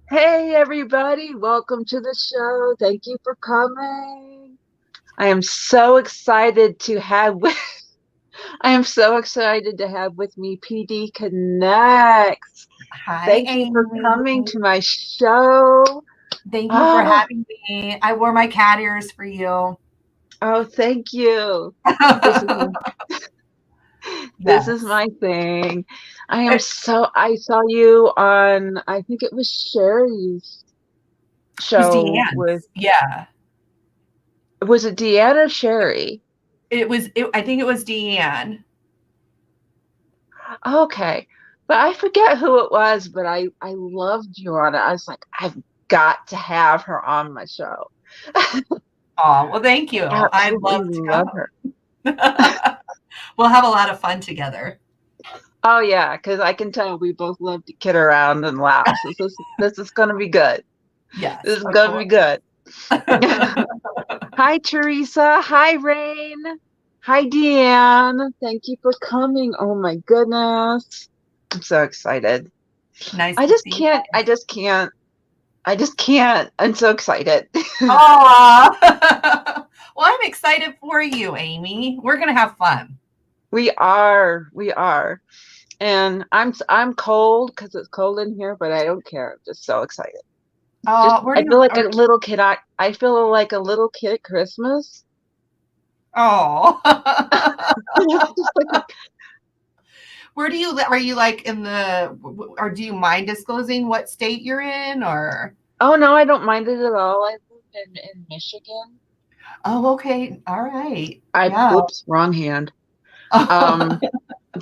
Hey everybody, welcome to the show. Thank you for coming. I am so excited to have with I am so excited to have with me PD Connects. Hi, Thank you for Amy. coming to my show. Thank you for Oh, having me. I wore my cat ears for you. oh, thank you. This is this is Yes. my thing. It I saw you on I think it was Sherry's was show with Deanne's. Yeah. was it Deanna or Sherry? I think it was Deanne. Okay. But I forget who it was, but I loved you on it. I was like, I've got to have her on my show. Oh, well, thank you. I'd Absolutely love love her. to. We'll have a lot of fun together. Oh yeah, because I can tell we both love to kid around and laugh. So this is gonna be good. This Yes, is of gonna be course. good. Hi Teresa. Hi Rain. Hi Deanne. Thank you for coming. Oh my goodness. I'm so excited. Nice I to just see you can't, I guys. just can't, I just can't. I'm so excited. Aw. Well, I'm excited for you, Amy. We're going to have fun. We are. And I'm cold because it's cold in here, but I don't care. I'm just so excited. Just Where do I feel you, like a little kid. I feel like a little kid at Christmas. oh. Just like Where do you live? Are you like in the, or do you mind disclosing what state you're in or? oh no, I don't mind it at all. I live in Michigan. Oh, okay. All right. I Yeah. Oops, wrong hand. Um,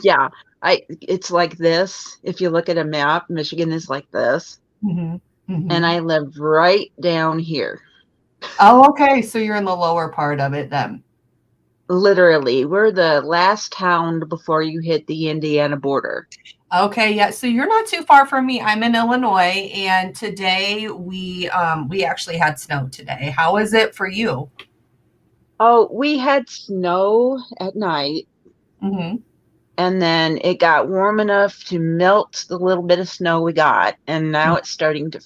yeah, I it's like this. If you look at a map, Michigan is like this, hmm and hmm I live right down here. Oh, okay. So you're in the lower part of it then. Literally, we're the last town before you hit the Indiana border. Okay, yeah. So you're not too far from me. I'm in Illinois, and today we actually had snow today. How is it for you? Oh, we had snow at night, hmm and then it got warm enough to melt the little bit of snow we got, and now it's starting to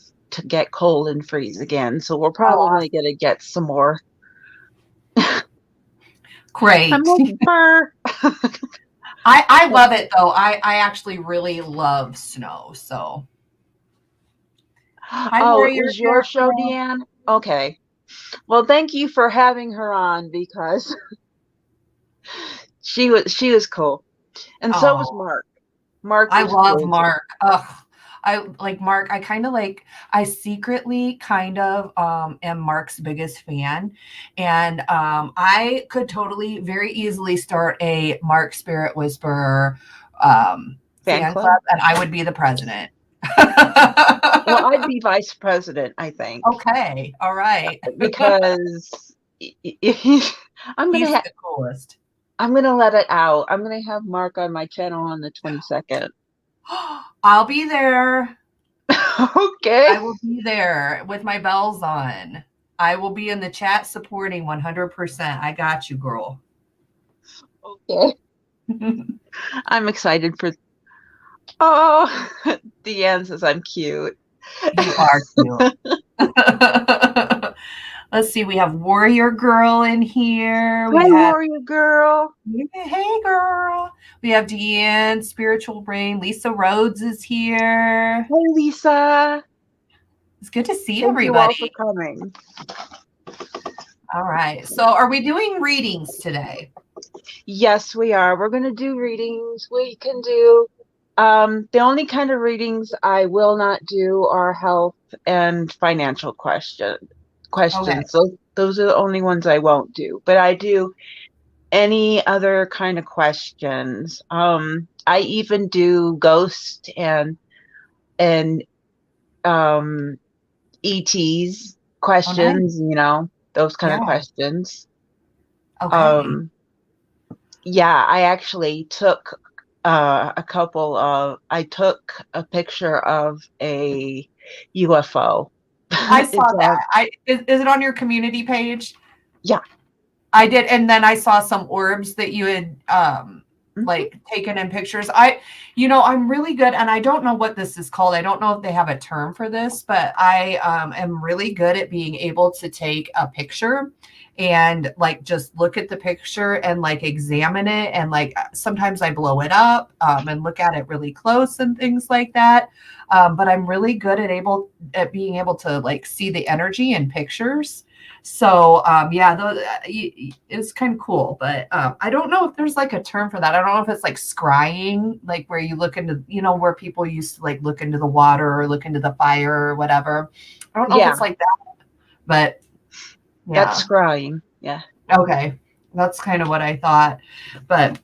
get cold and freeze again. So we're Oh, probably gonna get some more. I'm great. like, burr. I love it though. I actually really love snow. So hi, Oh, it Warrior was your show, Girl. Deanne? Okay. Well, thank you for having her on because she was cool. And so was Oh, Mark. Mark I was love cool too. Mark. Ugh. I like Mark. I kind of like, I secretly kind of am Mark's biggest fan. And I could totally, very easily start a Mark Spirit Whisperer Fan fan club? club, and I would be the president. Well, I'd be vice president, I think, Okay. All right. because I'm gonna He's ha the coolest. I'm gonna let it out. I'm gonna have Mark on my channel on the 22nd. I'll be there. Okay. I will be there with my bells on. I will be in the chat supporting 100%. I got you, girl. Okay. You I'm excited for. Oh, Deanne says I'm cute. are cute. Let's see. We have Warrior Girl in here. We Hi, have, warrior girl. hey, girl. We have Deanne, Spiritual Brain. Lisa Rhodes is here. Hey, Lisa. It's good to see Thank you all for everybody. coming. All right. So, are we doing readings today? Yes, we are. We're gonna do readings. We can do the only kind of readings I will not do are health and financial Okay. questions. So those are the only ones I won't do. But I do any other kind of questions. I even do ghost and um ETs Oh, nice. questions, those kind of Yeah. questions. Okay. Um yeah, I actually took I took a picture of a UFO. I saw It's that. on, Is it on your community page? yeah. I did, and then I saw some orbs that you had like taken in pictures. I'm really good, and I don't know what this is called. I don't know if they have a term for this, but I am really good at being able to take a picture and like just look at the picture and like examine it, and like sometimes I blow it up and look at it really close and things like that. But I'm really good at being able to like see the energy in pictures. So it's kind of cool, but I don't know if there's like a term for that. I don't know if it's like scrying, like where you look into, where people used to like look into the water or look into the fire or whatever. I don't know if it's like that, but yeah. That's scrying. Yeah. Okay. That's kind of what I thought. But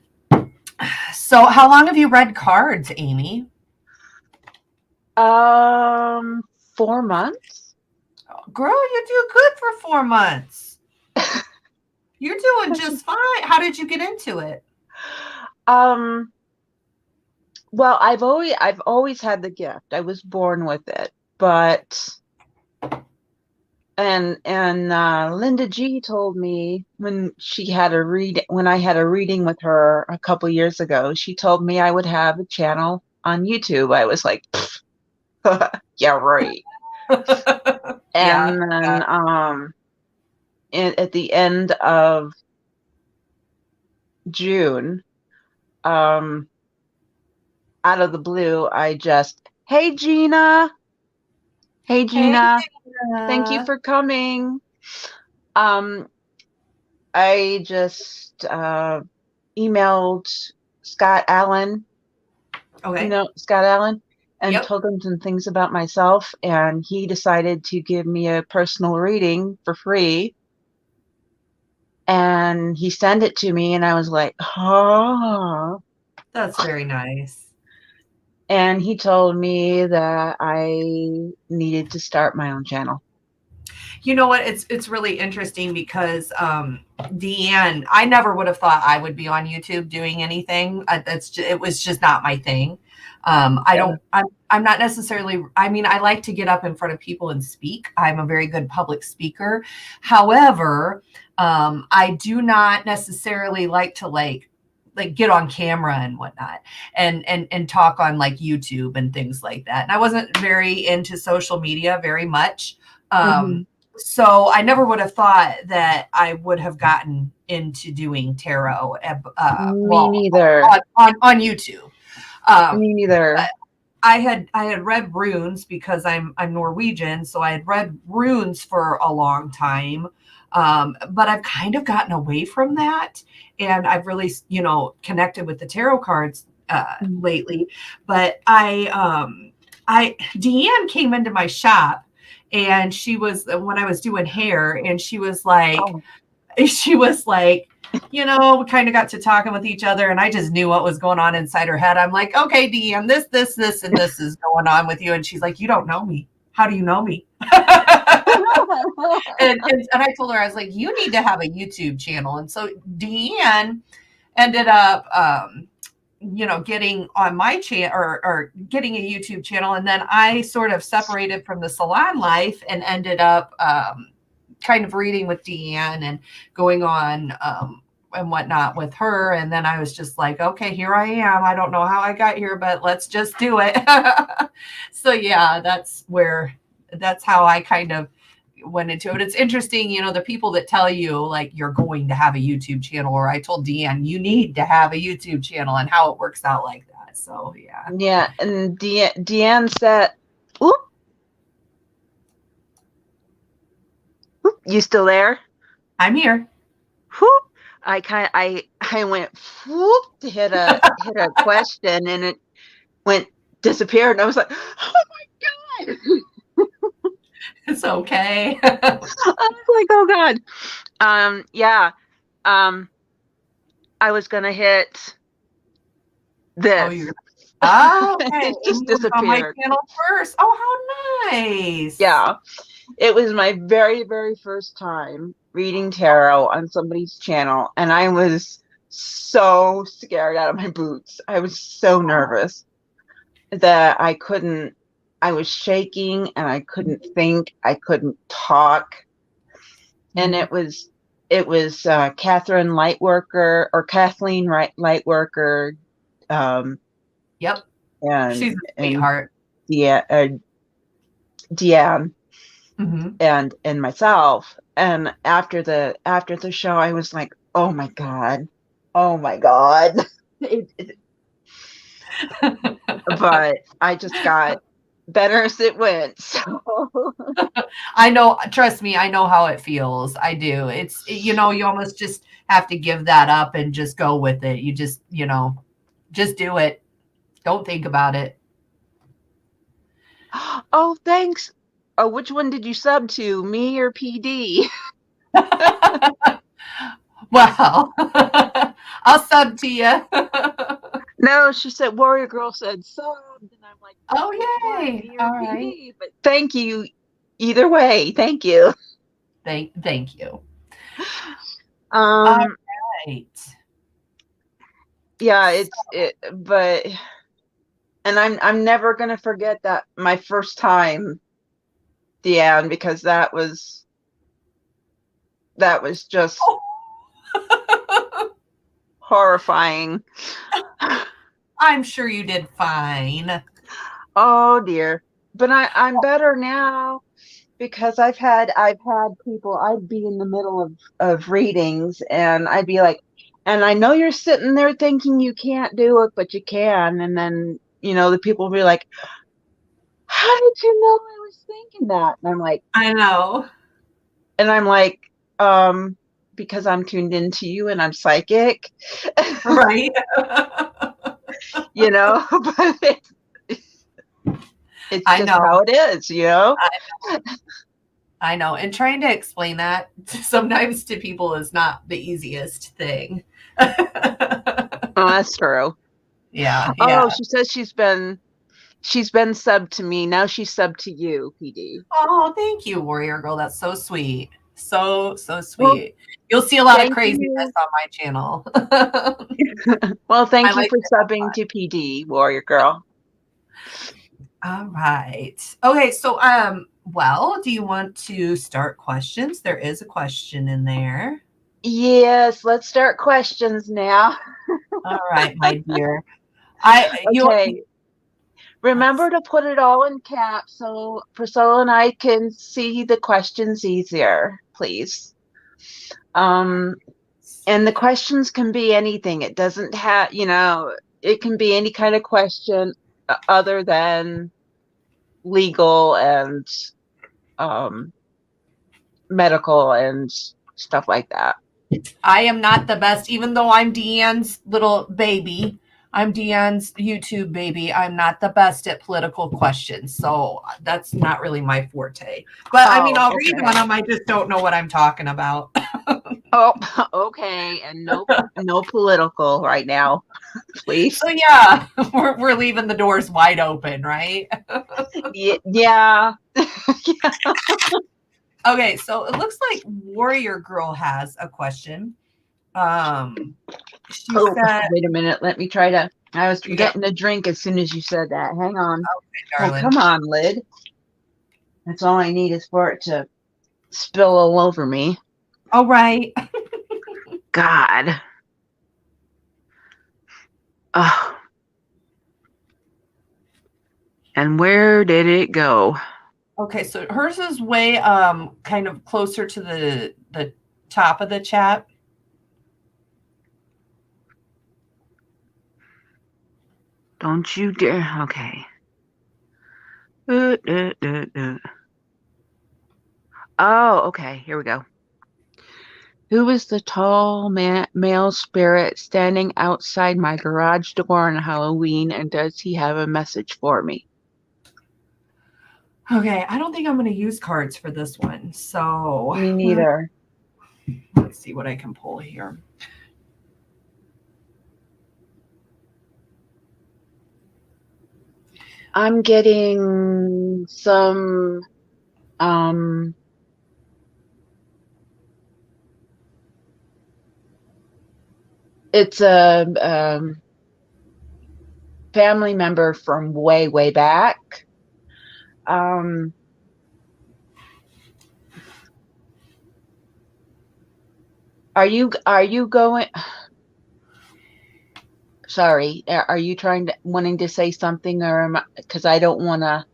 so how long have you read cards, Amy? 4 months. Girl, you do good for 4 months. You're doing just fine. How did you get into it? Well, I've always had the gift. I was born with it, but and Linda G told me when I had a reading with her a couple years ago, she told me I would have a channel on YouTube. I was like, yeah, right. And then at the end of June, out of the blue, I just, hey Gina, thank you for coming. I just emailed Scott Allen. Okay. Scott Allen, and told him some things about myself, and he decided to give me a personal reading for free. And he sent it to me, and I was like, oh. That's very nice. And he told me that I needed to start my own channel. You know what? It's really interesting because Deanne, I never would have thought I would be on YouTube doing anything. It was just not my thing. I'm not necessarily, I like to get up in front of people and speak. I'm a very good public speaker. However, I do not necessarily like to like get on camera and whatnot and talk on like YouTube and things like that. And I wasn't very into social media very much. So I never would have thought that I would have gotten into doing tarot. Me neither. On YouTube. Me neither. I had read runes because I'm Norwegian, so I had read runes for a long time. But I've kind of gotten away from that, and I've really, connected with the tarot cards lately. But Deanne came into my shop, and she was, when I was doing hair, and she was like, we kind of got to talking with each other, and I just knew what was going on inside her head. I'm like, okay, Deanne, this, and this is going on with you. And she's like, you don't know me. How do you know me? and I told her, I was like, you need to have a YouTube channel. And so Deanne ended up, getting on my channel or getting a YouTube channel. And then I sort of separated from the salon life and ended up kind of reading with Deanne and going on and whatnot with her. And then I was just like, okay, here I am. I don't know how I got here, but let's just do it. So yeah, that's how I kind of went into it. It's interesting, the people that tell you like you're going to have a YouTube channel, or I told Deanne, you need to have a YouTube channel, and how it works out like that. So yeah. Yeah. And Deanne said, oop, you still there? I'm here. Whoop. I went whoop to hit a question, and it disappeared, and I was like, oh my God. It's okay. I was like, oh God. I was gonna hit this. Oh, okay. It just disappeared. On my channel first. Oh, how nice. Yeah. It was my very, very first time reading tarot on somebody's channel, and I was so scared out of my boots. I was so nervous that I was shaking, and I couldn't think, I couldn't talk. And it it was Catherine Lightworker or Kathleen Lightworker, Yep. and She's a sweetheart. Deanne Hmm. and myself. And after the show, I was like, oh my god, oh my god. But I just got better as it went. So I know, trust me, I know how it feels. I do. You almost just have to give that up and just go with it. You just do it. Don't think about it. oh, thanks. Oh, which one did you sub to, me or PD? Well, I'll sub to you. No, she said Warrior Girl said subbed, and I'm like, Oh, which one, yay. me or All right. PD? But thank you either way. Thank you. Thank you. All Um, right. yeah, but and I'm never gonna forget that my first time, Deanne, because that was just horrifying. I'm sure you did fine. Oh dear. But I'm better now because I've had people, I'd be in the middle of readings and I'd be like, and I know you're sitting there thinking you can't do it, but you can. And then, the people will be like, how did you know I was thinking that? And I know. I'm like, because I'm tuned into you and I'm psychic, Right. but it's I just know. how it is, I know. And trying to explain that sometimes to people is not the easiest thing. Oh, that's true. Yeah. Oh, she says she's been subbed to me. Now she's subbed to you, PD. Oh, thank you, Warrior Girl. That's so sweet. So Well, sweet. You'll see a lot of thank craziness you. on my channel. Well, I thank you like for to have subbing fun. to PD, Warrior Girl. All right. Okay, so well, do you want to start questions? There is a question in there. Yes, let's start questions now. All right, my dear. Okay. Remember to put it all in caps so Priscilla and I can see the questions easier, please. And the questions can be anything. It doesn't have, it can be any kind of question other than legal and medical and stuff like that. I am not the best, even though I'm Deanne's little baby. I'm Deanne's YouTube baby. I'm not the best at political questions, so that's not really my forte. But I mean, I'll read one of them. I just don't know what I'm talking about. Oh, okay, and no political right now, please. So yeah, we're leaving the doors wide open, right? Yeah. Okay, so it looks like Warrior Girl has a question. She said, wait a minute. Let me try to. I was getting a drink as soon as you said that. Hang on. Okay, Well, darling. come on, lid. That's all I need is for it to spill all over me. All right. God. Oh. And where did it go? Okay, so hers is way kind of closer to the top of the chat. Don't you dare. Okay. Oh, okay. Here we go. Who is the tall male spirit standing outside my garage door on Halloween, and does he have a message for me? Okay, I don't think I'm going to use cards for this one. So Me neither. Let's see what I can pull here. I'm getting some it's a family member from way, way back. Um, Are you going? Sorry, are you wanting to say something, or am I, because I don't want to.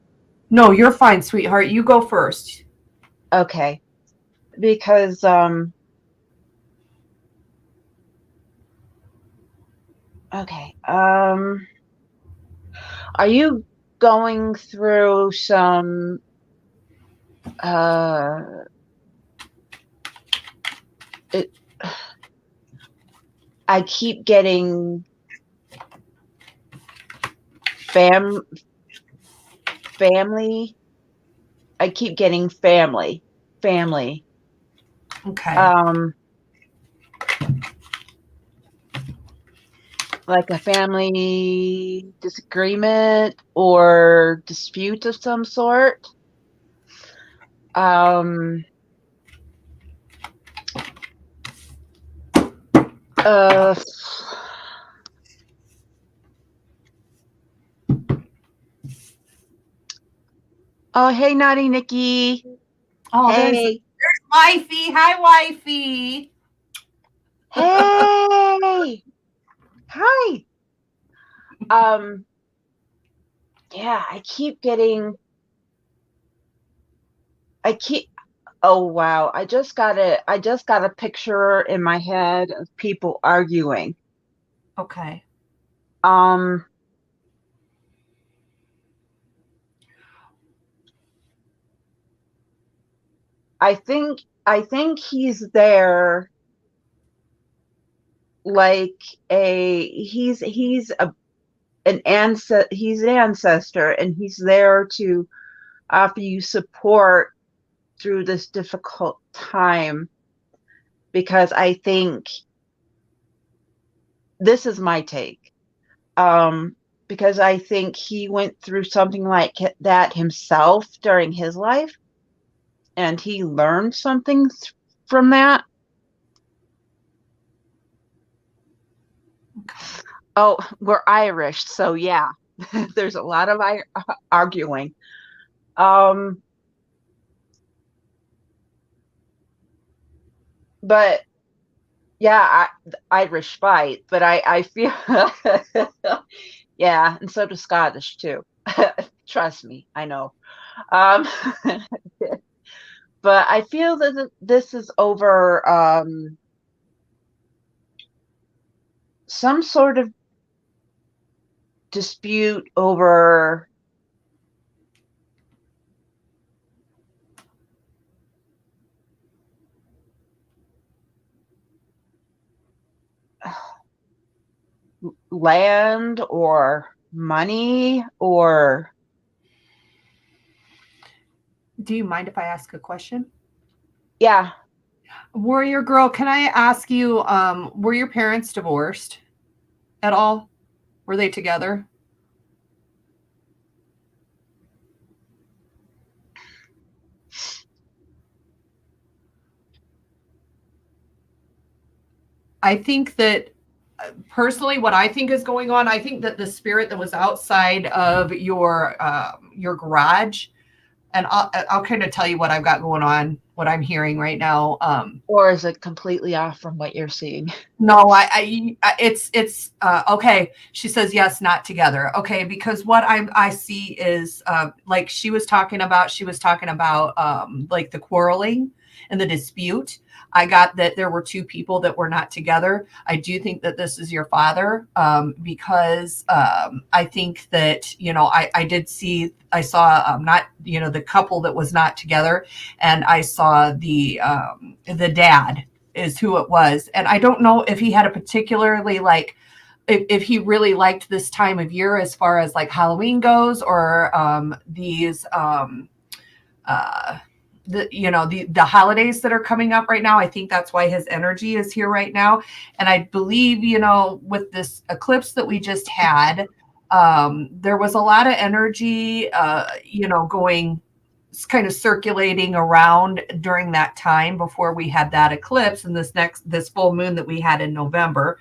No, you're fine, sweetheart. You go first. Okay, because okay, are you going through some uh it, I keep getting fam family. I keep getting family. Okay. Um, like a family disagreement or dispute of some sort. Um, uh, oh, hey, Naughty Nikki. Oh, there's Hey, wifey. Hi, wifey. hey, hi. Um, yeah, I keep, oh wow, I just got a picture in my head of people arguing. Okay. Um, I think he's there like he's an ancestor, and he's there to offer you support through this difficult time, because I think this is my take. Um, because I think he went through something like that himself during his life, and he learned something from that. Okay. Oh, we're Irish, so yeah, there's a lot of arguing. Um, but yeah, Irish fight, but I feel yeah, and so does Scottish too. Trust me, I know. Um, but I feel that this is over some sort of dispute over land or money or Do you mind if I ask a question? yeah. Warrior girl, can I ask you, were your parents divorced at all? Were they together? I think that personally, what I think is going on, I think that the spirit that was outside of your garage, and I'll kind of tell you what I've got going on, what I'm hearing right now. Or is it completely off from what you're seeing? No, it's okay. She says yes, not together. Okay, because what I see is like she was talking about like the quarreling and the dispute. I got that there were two people that were not together. I do think that this is your father, because I think that, I saw not, the couple that was not together, and I saw the dad is who it was. And I don't know if he had a particularly like if he really liked this time of year as far as like Halloween goes, or these the holidays that are coming up right now. I think that's why his energy is here right now. And I believe, with this eclipse that we just had, there was a lot of energy going, kind of circulating around during that time before we had that eclipse and this full moon that we had in November.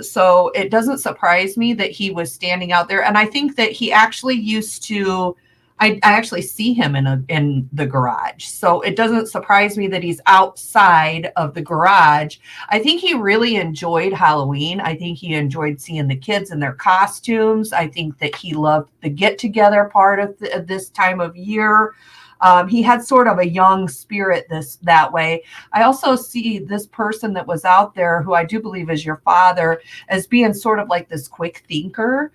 So it doesn't surprise me that he was standing out there. And I think that he actually used to I actually see him in the garage. So it doesn't surprise me that he's outside of the garage. I think he really enjoyed Halloween. I think he enjoyed seeing the kids in their costumes. I think that he loved the get together part of this time of year. He had sort of a young spirit that way. I also see this person that was out there, who I do believe is your father, as being sort of like this quick thinker.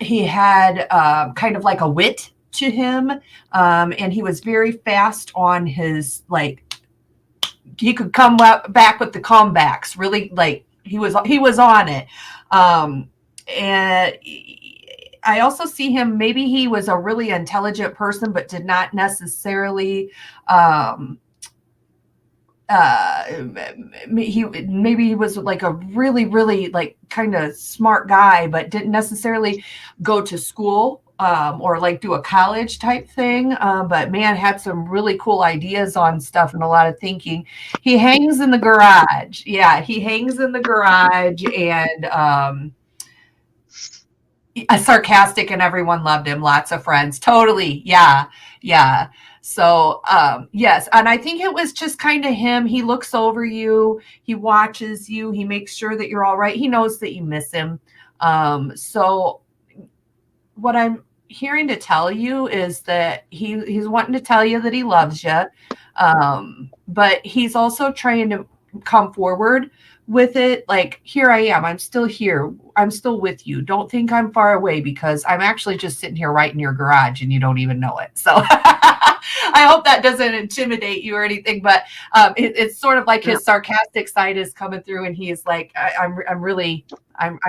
He had kind of like a wit to him, and he was very fast on his, like, he could come back with the comebacks. Really, like he was on it. And I also see him, maybe he was a really intelligent person, but did not necessarily, maybe he was like a really, really like kind of smart guy, but didn't necessarily go to school, or like do a college type thing. But man, had some really cool ideas on stuff and a lot of thinking. He hangs in the garage. Yeah, he hangs in the garage, and sarcastic, and everyone loved him. Lots of friends. Totally. Yeah. Yeah. So, yes. And I think it was just kind of him. He looks over you, he watches you, he makes sure that you're all right. He knows that you miss him. So what I'm hearing to tell you is that he's wanting to tell you that he loves you. But he's also trying to come forward with it. Like, here I am. I'm still here. I'm still with you. Don't think I'm far away, because I'm actually just sitting here right in your garage and you don't even know it. So I hope that doesn't intimidate you or anything, but it's sort of like his sarcastic side is coming through, and he's like, I'm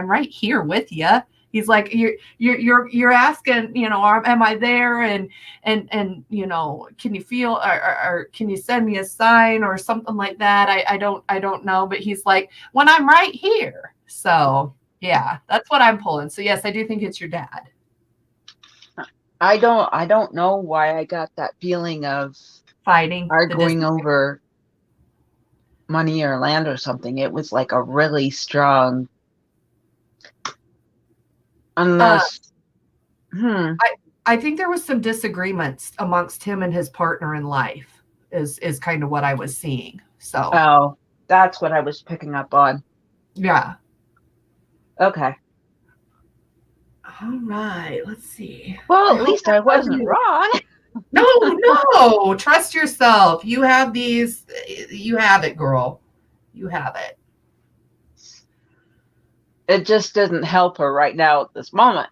right here with you. He's like, you're asking, am I there? And can you feel, or can you send me a sign or something like that? I don't know. But he's like, when I'm right here. So yeah, that's what I'm pulling. So yes, I do think it's your dad. I don't know why I got that feeling of Fighting, arguing over money or land or something. It was like a really strong, unless, I think there was some disagreements amongst him and his partner in life is kind of what I was seeing. So, oh, that's what I was picking up on. Yeah. Okay. All right. Let's see. Well, at least I wasn't wrong. No. Trust yourself. You have these. You have it, girl. You have it. It just doesn't help her right now at this moment.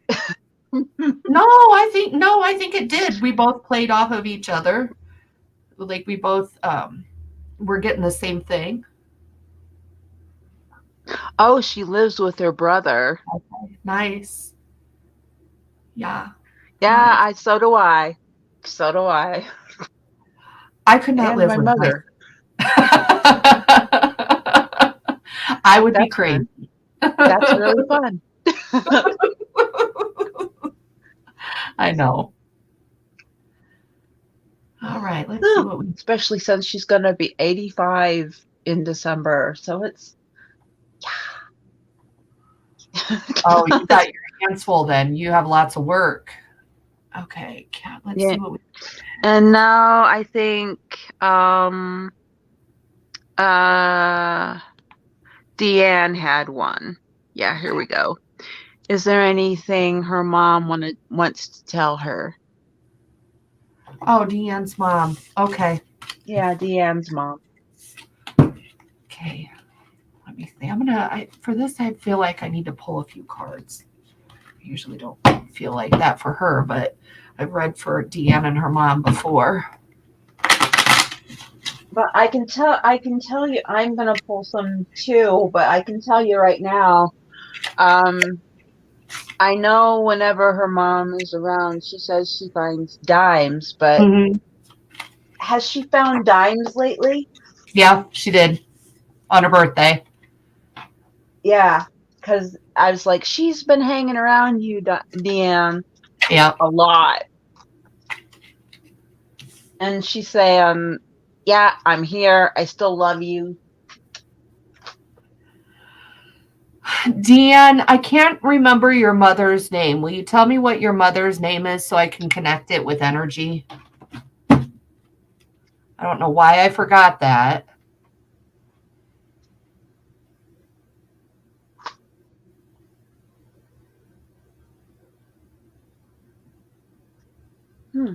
I think it did. We both played off of each other. Like, we both were getting the same thing. Oh, she lives with her brother. Okay. Nice. Yeah. Yeah, nice. So do I. I could not live with my mother. I would be crazy. That's really fun. I know. All right, let's see what we... Especially since she's going to be 85 in December, so it's... Oh, you got your hands full then. You have lots of work. Okay, Kat, let's see what we... And now I think Deanne had one. Yeah, here we go. Is there anything her mom wants to tell her? Oh, Deanne's mom. Okay. Yeah, Deanne's mom. Okay. Let me see. For this, I feel like I need to pull a few cards. I usually don't feel like that for her, but I've read for Deanne and her mom before. But I can tell you, I'm going to pull some too, but I can tell you right now, I know whenever her mom is around, she says she finds dimes, but has she found dimes lately? Yeah, she did on her birthday. Yeah, because I was like, she's been hanging around you, Deanne. Yeah, a lot. And she's saying, yeah, I'm here. I still love you. Deanne, I can't remember your mother's name. Will you tell me what your mother's name is so I can connect it with energy? I don't know why I forgot that. Hmm.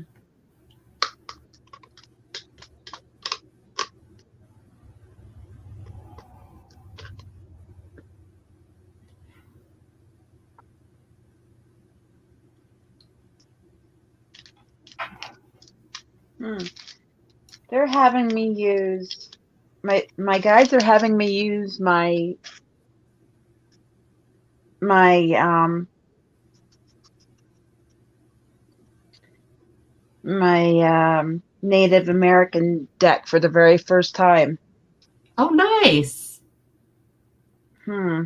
Hmm. They're having me use my guides are having me use my my Native American deck for the very first time. Oh, nice. Hmm.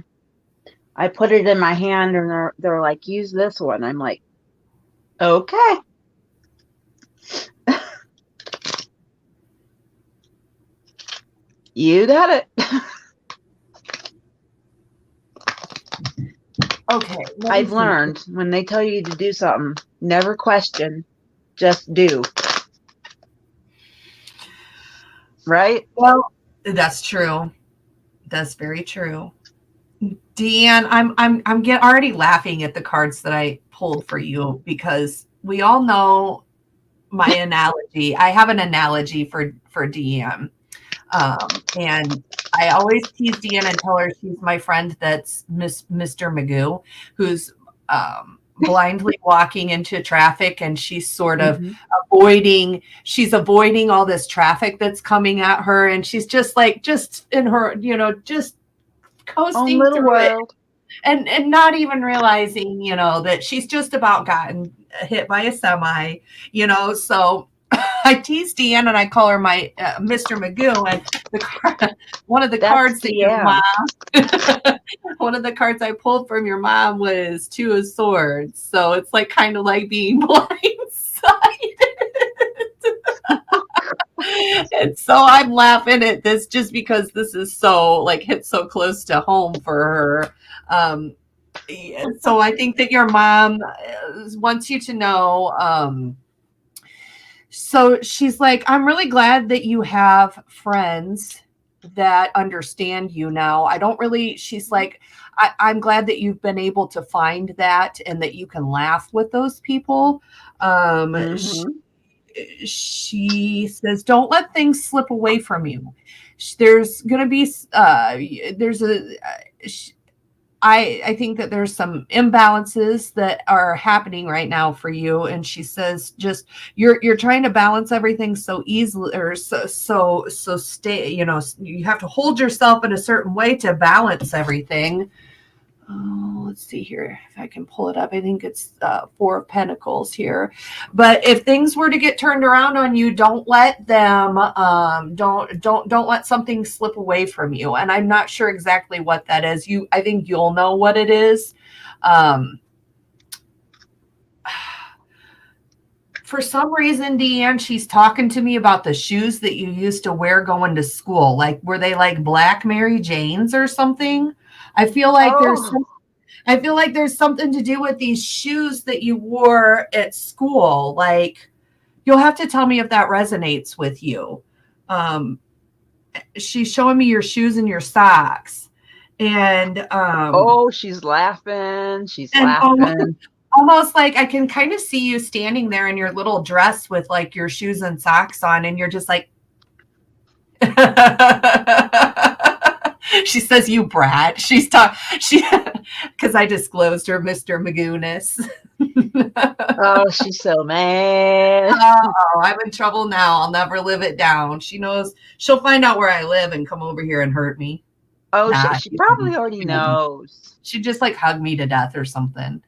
I put it in my hand and they're like, use this one. I'm like, okay. You got it. Okay. I've learned when they tell you to do something, never question, just do. Right? Well, that's true. That's very true. Deanne, I'm already laughing at the cards that I pulled for you because we all know my analogy. I have an analogy for Deanne. And I always tease Deanne and tell her she's my friend that's Mr. Magoo, who's blindly walking into traffic and she's sort of she's avoiding all this traffic that's coming at her. And she's just in her, just Own coasting little through it world. and not even realizing, that she's just about gotten hit by a semi, so I tease Deanne and I call her my Mr. Magoo. And one of the cards that your Deanne. mom, one of the cards I pulled from your mom was Two of Swords. So it's like kind of like being blindsided. And so I'm laughing at this just because this is so hit so close to home for her. So I think that your mom wants you to know. So she's like, I'm really glad that you have friends that understand you now. She's like, I'm glad that you've been able to find that and that you can laugh with those people. She says, don't let things slip away from you. There's going to be, I think that there's some imbalances that are happening right now for you. And she says, just you're trying to balance everything so easily or so stay, you have to hold yourself in a certain way to balance everything. Oh, let's see here if I can pull it up. I think it's Four of Pentacles here. But if things were to get turned around on you, don't let them don't let something slip away from you. And I'm not sure exactly what that is. I think you'll know what it is. For some reason, Deanne, she's talking to me about the shoes that you used to wear going to school. Like, were they like Black Mary Janes or something? I feel like there's something to do with these shoes that you wore at school. Like, you'll have to tell me if that resonates with you. She's showing me your shoes and your socks. And she's laughing. She's laughing. Almost like I can kind of see you standing there in your little dress with like your shoes and socks on, and you're just like she says, you brat. Because I disclosed her Mr. Magooness. Oh, she's so mad. Oh, I'm in trouble now. I'll never live it down. She knows she'll find out where I live and come over here and hurt me. Oh, she probably already knows. She'd just like hug me to death or something.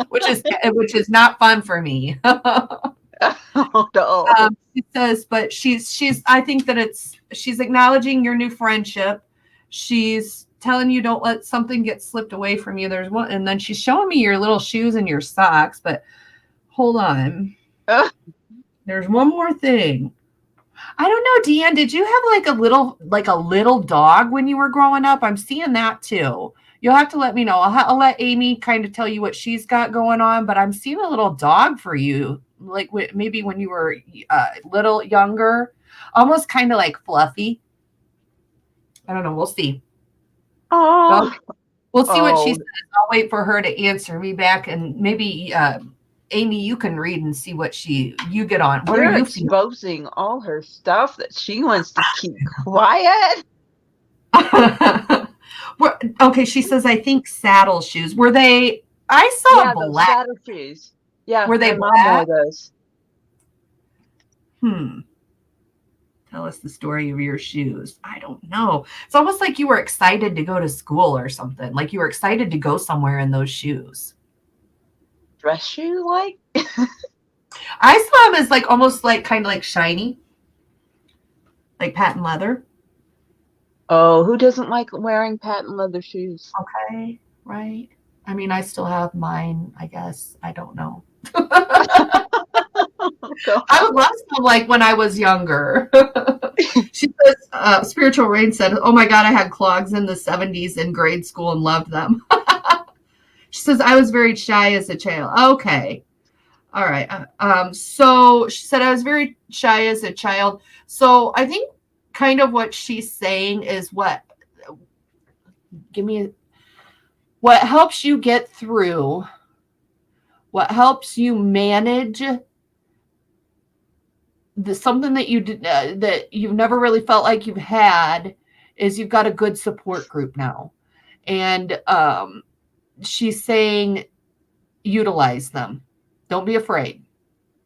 which is not fun for me. Oh, no. She says, but I think that she's acknowledging your new friendship. She's telling you don't let something get slipped away from you. There's one, and then she's showing me your little shoes and your socks, but hold on. There's one more thing. I don't know, Deanne, did you have like a little dog when you were growing up? I'm seeing that too. You'll have to let me know. I'll let Amy kind of tell you what she's got going on, but I'm seeing a little dog for you, like maybe when you were little younger, almost kind of like fluffy. I don't know. We'll see. Well, Oh, we'll see what she oh, says. I'll wait for her to answer me back, and maybe Amy, you can read and see what you get on. What are you're you feeling? exposing all her stuff that she wants to keep quiet. Okay, she says, I think saddle shoes. Were they? I saw Yeah, those black. saddle shoes. Yeah, Were they my mom wore black? those. Hmm. Tell us the story of your shoes. I don't know. It's almost like you were excited to go to school or something. Like you were excited to go somewhere in those shoes. Dress shoe like? I saw them as like almost like kind of like shiny, like patent leather. Oh, who doesn't like wearing patent leather shoes? Okay, right. I mean, I still have mine, I guess. I don't know. Go I would on. love some like when I was younger. She says, Spiritual Rain said, oh my God, I had clogs in the 70s in grade school and loved them. She says, I was very shy as a child. Okay. All right. So she said, I was very shy as a child. So I think kind of what she's saying is give me, what helps you get through, what helps you manage something that you did that you've never really felt like you've had is you've got a good support group now. And she's saying utilize them. Don't be afraid.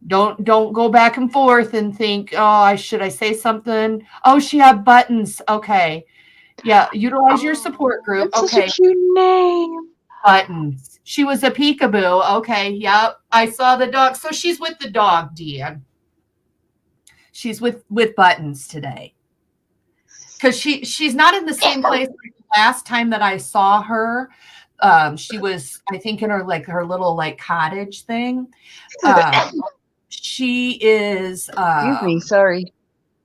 Don't go back and forth and think, oh, I say something? Oh, she had buttons. Okay. Yeah, utilize your support Oh, group. that's such a Okay, cute name. buttons. She was a peekaboo. Okay, yep. I saw the dog. So she's with the dog, Deanne. She's with buttons today. Because she's not in the same place like the last time that I saw her. She was, I think, in her little like cottage thing. She is Excuse me, sorry.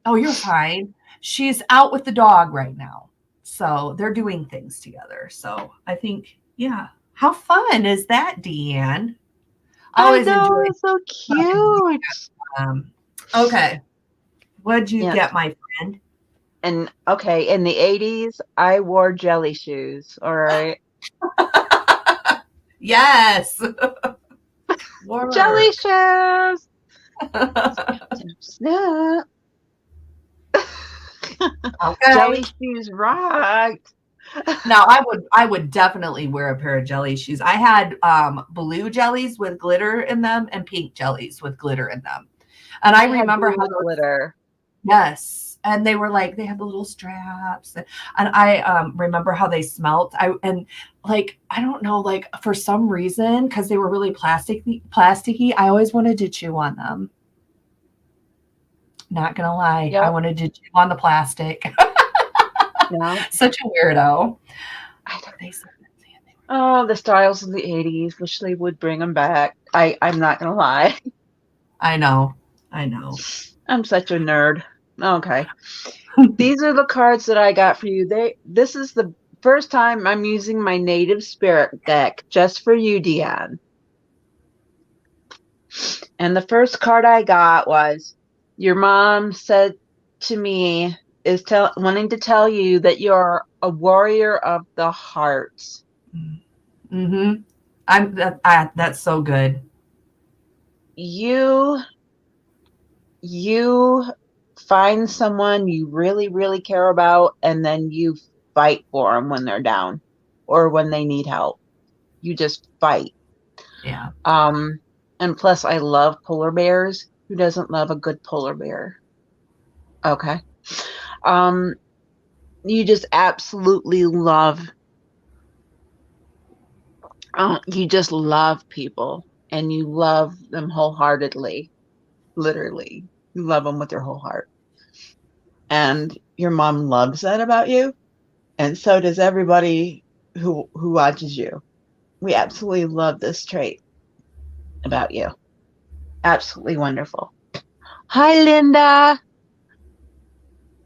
oh, you're fine. She's out with the dog right now. So they're doing things together. So I think, yeah. How fun is that, Deanne? I I always know, enjoy it's so talking. cute. Okay. What'd you Yes. get, my friend? And okay, in the 80s, I wore jelly shoes. All right. Yes. Jelly Work. shoes. Snap. Jelly Okay. shoes rocked. Now I would definitely wear a pair of jelly shoes. I had blue jellies with glitter in them and pink jellies with glitter in them. And I I had remember blue how with those, glitter. yes. And they were like they had the little straps. And I remember how they smelt. I don't know, like for some reason, because they were really plasticky, I always wanted to chew on them. Not gonna lie. I Yep. wanted to chew on the plastic. Yeah. Such a weirdo. I don't- They Oh, the styles of the 80s. Wish they would bring them back. I'm not gonna lie. I know. I know. I'm such a nerd. Okay. These are the cards that I got for you. This is the first time I'm using my native spirit deck just for you, Deanne. And the first card I got was your mom said to me wanting to tell you that you're a warrior of the heart. Mm-hmm. That's so good. You you find someone you really, really care about, and then you fight for them when they're down or when they need help. You just fight. Yeah. Um, and plus, I love polar bears. Who doesn't love a good polar bear? Okay. Um, you just absolutely love. You just love people, and you love them wholeheartedly. Literally, you love them with your whole heart. And your mom loves that about you, and so does everybody who watches you. We absolutely love this trait about you. Absolutely wonderful. Hi, Linda.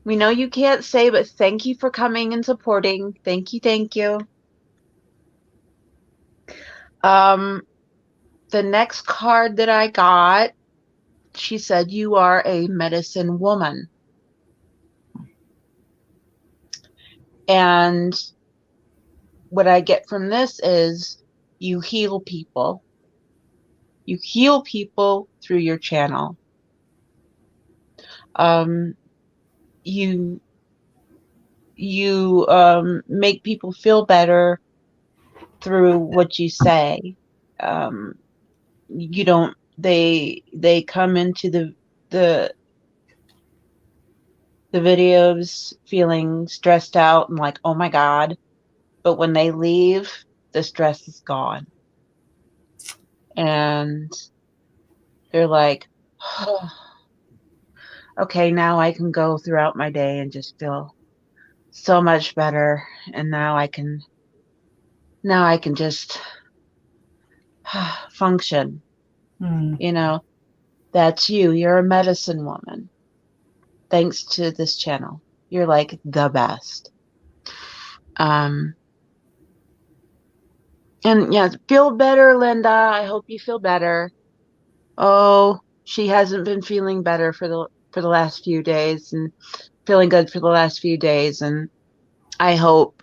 We know you can't say, but thank you for coming and supporting. Thank you, thank you. The next card that I got, she said, you are a medicine woman. And what I get from this is you heal people. You heal people through your channel. You make people feel better through what you say. You don't. They come into the videos feeling stressed out and like, oh my God. But when they leave, the stress is gone. And they're like, oh, okay, now I can go throughout my day and just feel so much better. And now I can just function. You know, that's you. You're a medicine woman. Thanks to this channel. You're like the best. And yeah, feel better, Linda. I hope you feel better. Oh, she hasn't been feeling better for the last few days and feeling good for the last few days. And I hope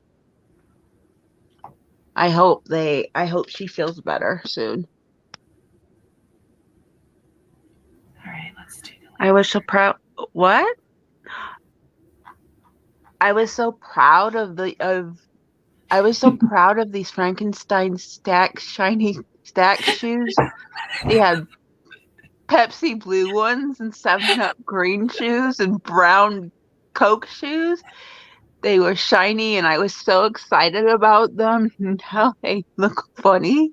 she feels better soon. All right, let's take a look. I was so proud. What? I was so proud of these Frankenstein shiny stack shoes. They had Pepsi blue ones and 7-Up green shoes and brown Coke shoes. They were shiny and I was so excited about them. And how they look funny.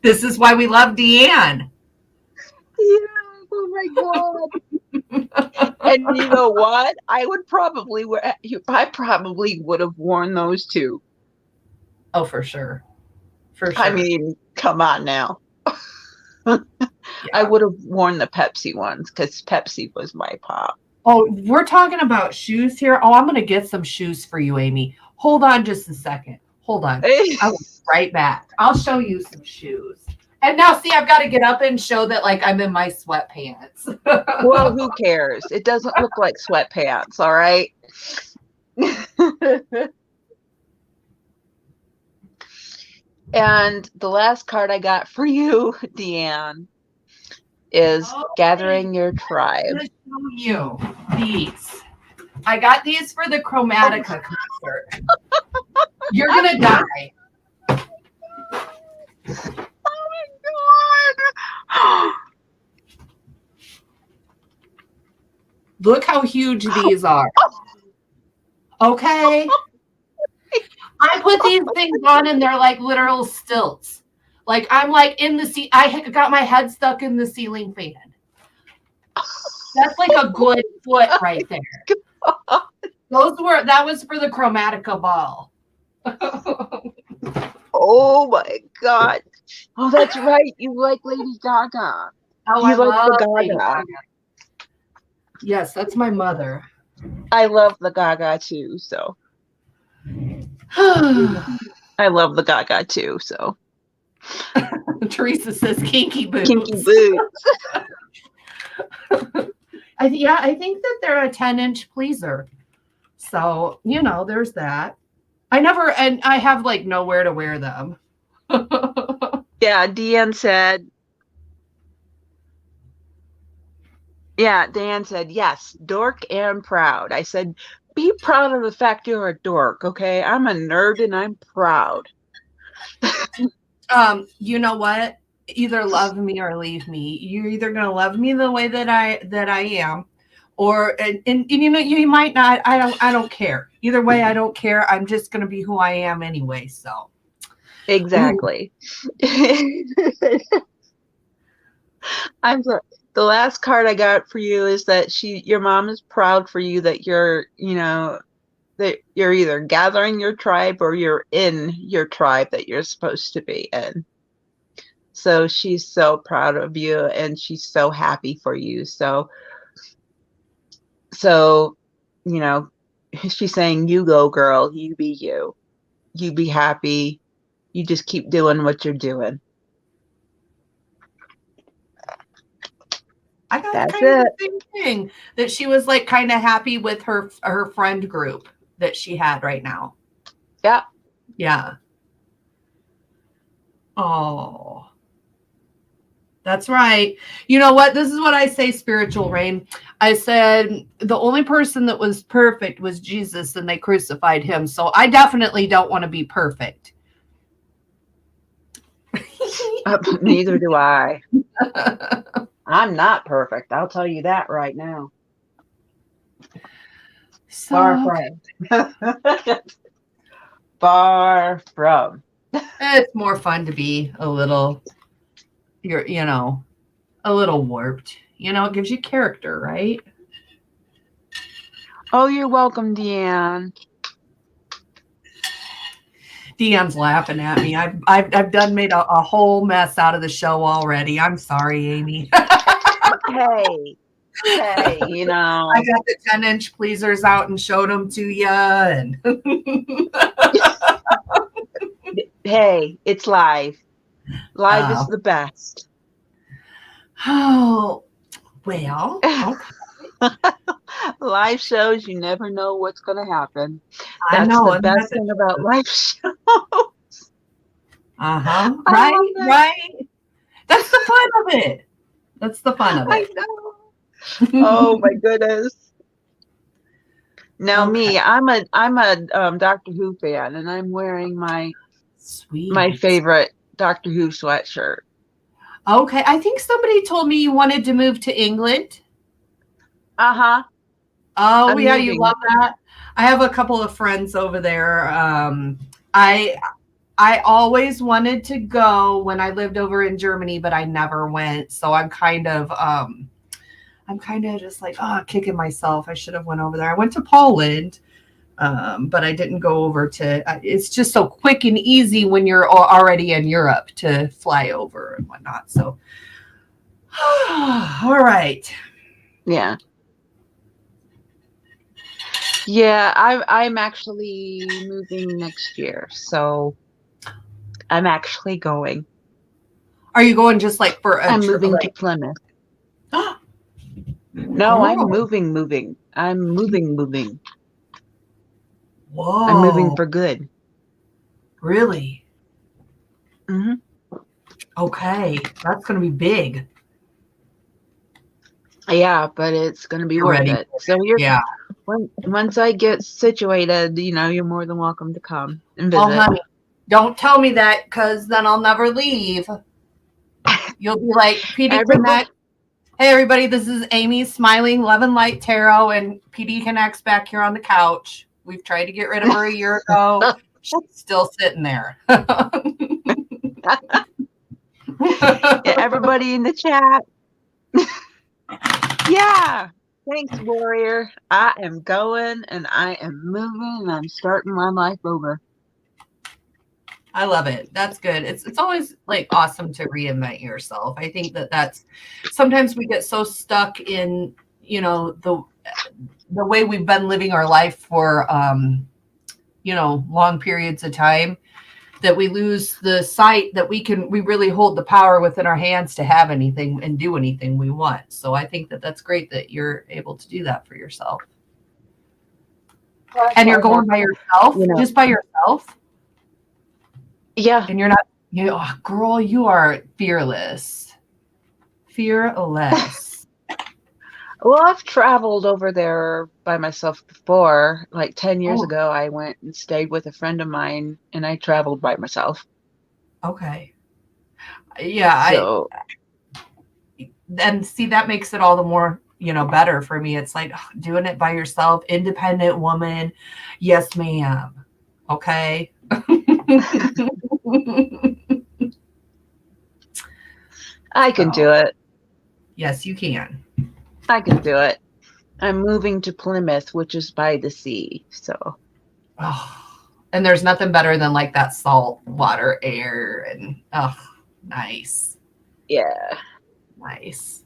This is why we love Deanne. Yeah, oh my God. And you know what? I probably would have worn those too. Oh, for sure. For sure. I mean, come on now. Yeah. I would have worn the Pepsi ones because Pepsi was my pop. Oh, we're talking about shoes here. Oh, I'm going to get some shoes for you, Amy. Hold on just a second. Hold on. I'll be right back. I'll show you some shoes. And now, see, I've got to get up and show that, like, I'm in my sweatpants. Well, who cares? It doesn't look like sweatpants, all right? And the last card I got for you, Deanne, is gathering your tribe. I'm going to show you these. I got these for the Chromatica concert. You're going to die. Oh my God. Look how huge these are. Okay. I put these things on and they're like literal stilts. Like I'm like in the I got my head stuck in the ceiling fan. That's like a good foot right there. That was for the Chromatica ball. Oh my God. Oh, that's right. You like Lady Gaga. Oh, I love the Gaga. Yes, that's my mother. I love the Gaga too, so. I love the Gaga too, so. Teresa says kinky boots. Kinky boots. I think that they're a 10-inch pleaser. So, you know, there's that. And I have like nowhere to wear them. Yeah, Deanne said, yes, dork and proud. I said, be proud of the fact you're a dork, okay? I'm a nerd and I'm proud. You know what? Either love me or leave me. You're either gonna love me the way that I am, or and you know, you might not. I don't care. Either way, I don't care. I'm just gonna be who I am anyway. So exactly. The last card I got for you is that your mom is proud for you that you're, you know, that you're either gathering your tribe or you're in your tribe that you're supposed to be in. So she's so proud of you and she's so happy for you. So So, you know, she's saying, you go, girl, you be you. You be happy. You just keep doing what you're doing. I got That's kind of the it. same thing, that she was like kind of happy with her friend group that she had right now. Yeah. Yeah. Oh, that's right. You know what? This is what I say, spiritual rain. I said the only person that was perfect was Jesus, and they crucified him. So I definitely don't want to be perfect. Neither do I. I'm not perfect. I'll tell you that right now. So Far from. Far from. it's more fun to be a little, a little warped. It gives you character, right? Oh, you're welcome, Deanne. Deanne's laughing at me. I've done made a whole mess out of the show already. I'm sorry, Amy. Hey, I got the 10-inch pleasers out and showed them to you, and hey, it's live. Live is the best. Oh, well, okay. Live shows, you never know what's going to happen. I That's know. the best thing about live shows. Right. That's the fun of it. That's the fun of it. I know. Oh my goodness. Now Okay. I'm a Doctor Who fan, and I'm wearing my Sweet. favorite Doctor Who sweatshirt. Okay. I think somebody told me you wanted to move to England. Uh-huh. Oh, I'm yeah, moving. you love that. I have a couple of friends over there. I always wanted to go when I lived over in Germany, but I never went. So I'm kind of just like, kicking myself. I should have went over there. I went to Poland, but I didn't go over to. It's just so quick and easy when you're already in Europe to fly over and whatnot. So, all right. Yeah. Yeah, I'm actually moving next year, so I'm actually going. Are you going just like for a I'm trip? moving to Plymouth. No, I'm moving. I'm moving. Whoa. I'm moving for good. Really? Mm-hmm. Okay. That's going to be big. Yeah, but it's going to be You're worth ready. it. So once I get situated, you're more than welcome to come and visit. Oh, honey, don't tell me that, because then I'll never leave. You'll be like, PD Connect. Hey, everybody, this is Amy Smiling Love and Light Tarot, and PD Connect's back here on the couch. We've tried to get rid of her a year ago. She's still sitting there. Yeah, everybody in the chat. Yeah. Thanks, warrior. I am going and I am moving and I'm starting my life over. I love it. That's good. It's always like awesome to reinvent yourself. I think that's sometimes we get so stuck in, the way we've been living our life for long periods of time, that we lose the sight that we really hold the power within our hands to have anything and do anything we want. So I think that's great that you're able to do that for yourself. And you're going by yourself, just by yourself. Yeah. And you're not, girl, you are fearless. Fearless. Well, I've traveled over there by myself before. Like 10 years ago, I went and stayed with a friend of mine and I traveled by myself. Okay. Yeah. And see, that makes it all the more, better for me. It's like doing it by yourself, independent woman. Yes, ma'am. Okay. I can do it. Yes, you can. I can do it. I'm moving to Plymouth, which is by the sea. So. And there's nothing better than like that salt water air and nice. Yeah. Nice.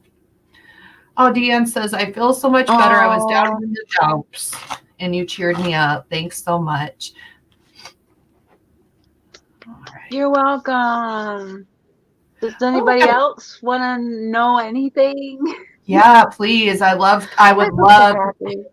Oh, Deanne says, I feel so much better. I was down Oh, in the dumps and you cheered me up. Thanks so much. All right. you're welcome. Does Oh, anybody else want to know anything? yeah, please. I would I feel so love. happy.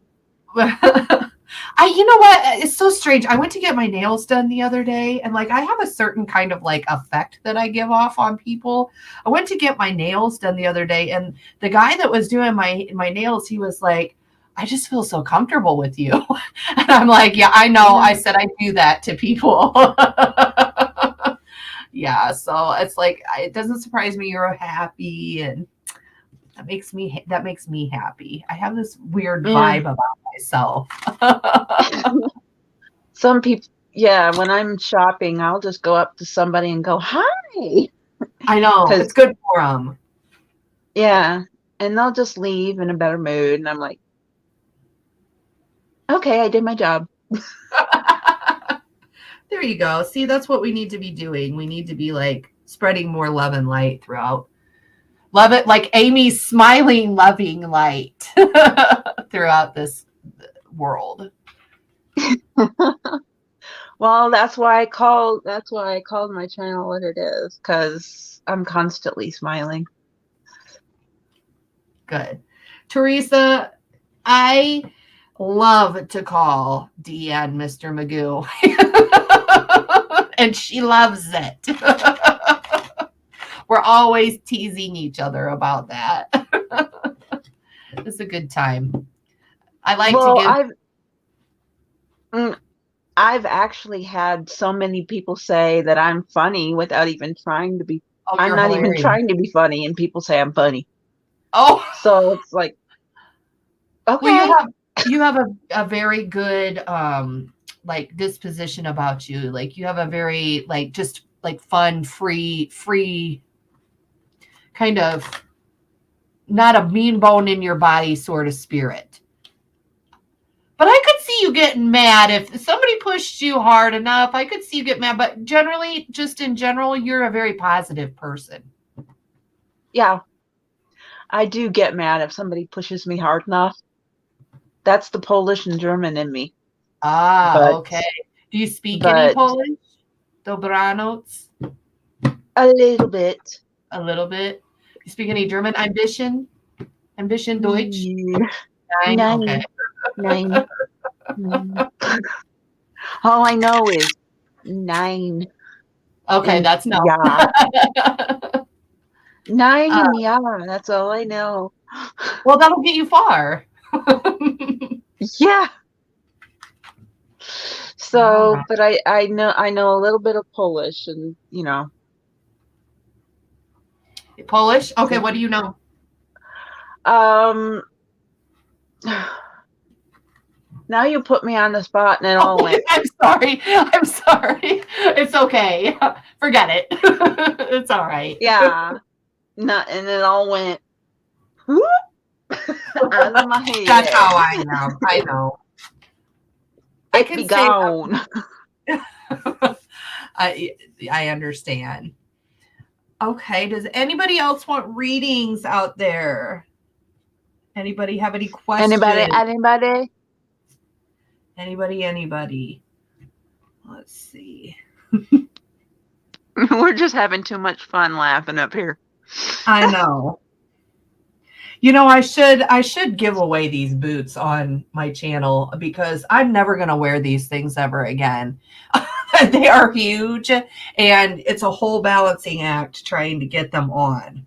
You know what? It's so strange. I went to get my nails done the other day, and like I have a certain kind of like effect that I give off on people. I went to get my nails done the other day, and the guy that was doing my nails, he was like, I just feel so comfortable with you. And I'm like, yeah, I know. I said I do that to people. Yeah, so it's like it doesn't surprise me you're happy, and that makes me happy. I have this weird Yeah. vibe about myself. Some people, yeah, when I'm shopping, I'll just go up to somebody and go, hi. I know Because, it's good for them. yeah, and they'll just leave in a better mood. And I'm like, okay, I did my job. There you go. See, that's what we need to be doing. We need to be like spreading more love and light throughout. Love it, like Amy's smiling, loving light throughout this world. Well, that's why I called my channel what it is, because I'm constantly smiling. Good. Teresa, I love to call Deanne Mr. Magoo. And she loves it. We're always teasing each other about that. It's a good time. I like Well, to give. I've actually had so many people say that I'm funny without even trying to be. Oh, I'm you're not even hilarious. trying to be funny, and people say I'm funny. Oh, So it's like, well, okay. you have a very good like disposition about you. Like you have a very like just like fun, free kind of not a mean bone in your body sort of spirit. But I could see you getting mad if somebody pushed you hard enough. I could see you get mad, but generally, just in general, you're a very positive person. Yeah, I do get mad if somebody pushes me hard enough. That's the Polish and German in me. Ah, But okay. Do you speak any but Polish? Dobranoc? a little bit. A little bit. You speak any German? Ambition Deutsch? Yeah. Nine? Okay. 9. Mm. All I know is 9 Okay, and that's no. yeah. 9 Uh, and yeah, that's all I know. well, that'll get you far. Yeah. All So, right. but I know a little bit of Polish, and Polish? Okay, yeah. what do you know? Um Now you put me on the spot and it all went. I'm sorry. I'm sorry. It's okay. Forget it. It's all right. Yeah. Not and it all went whoop, out of my That's head. how I am. I know. I It can be say gone. I understand. Okay. Does anybody else want readings out there? Anybody have any Anybody, questions? anybody? Anybody? Let's see. We're just having too much fun laughing up here. I know. You know, I should give away these boots on my channel because I'm never going to wear these things ever again. They are huge and it's a whole balancing act trying to get them on.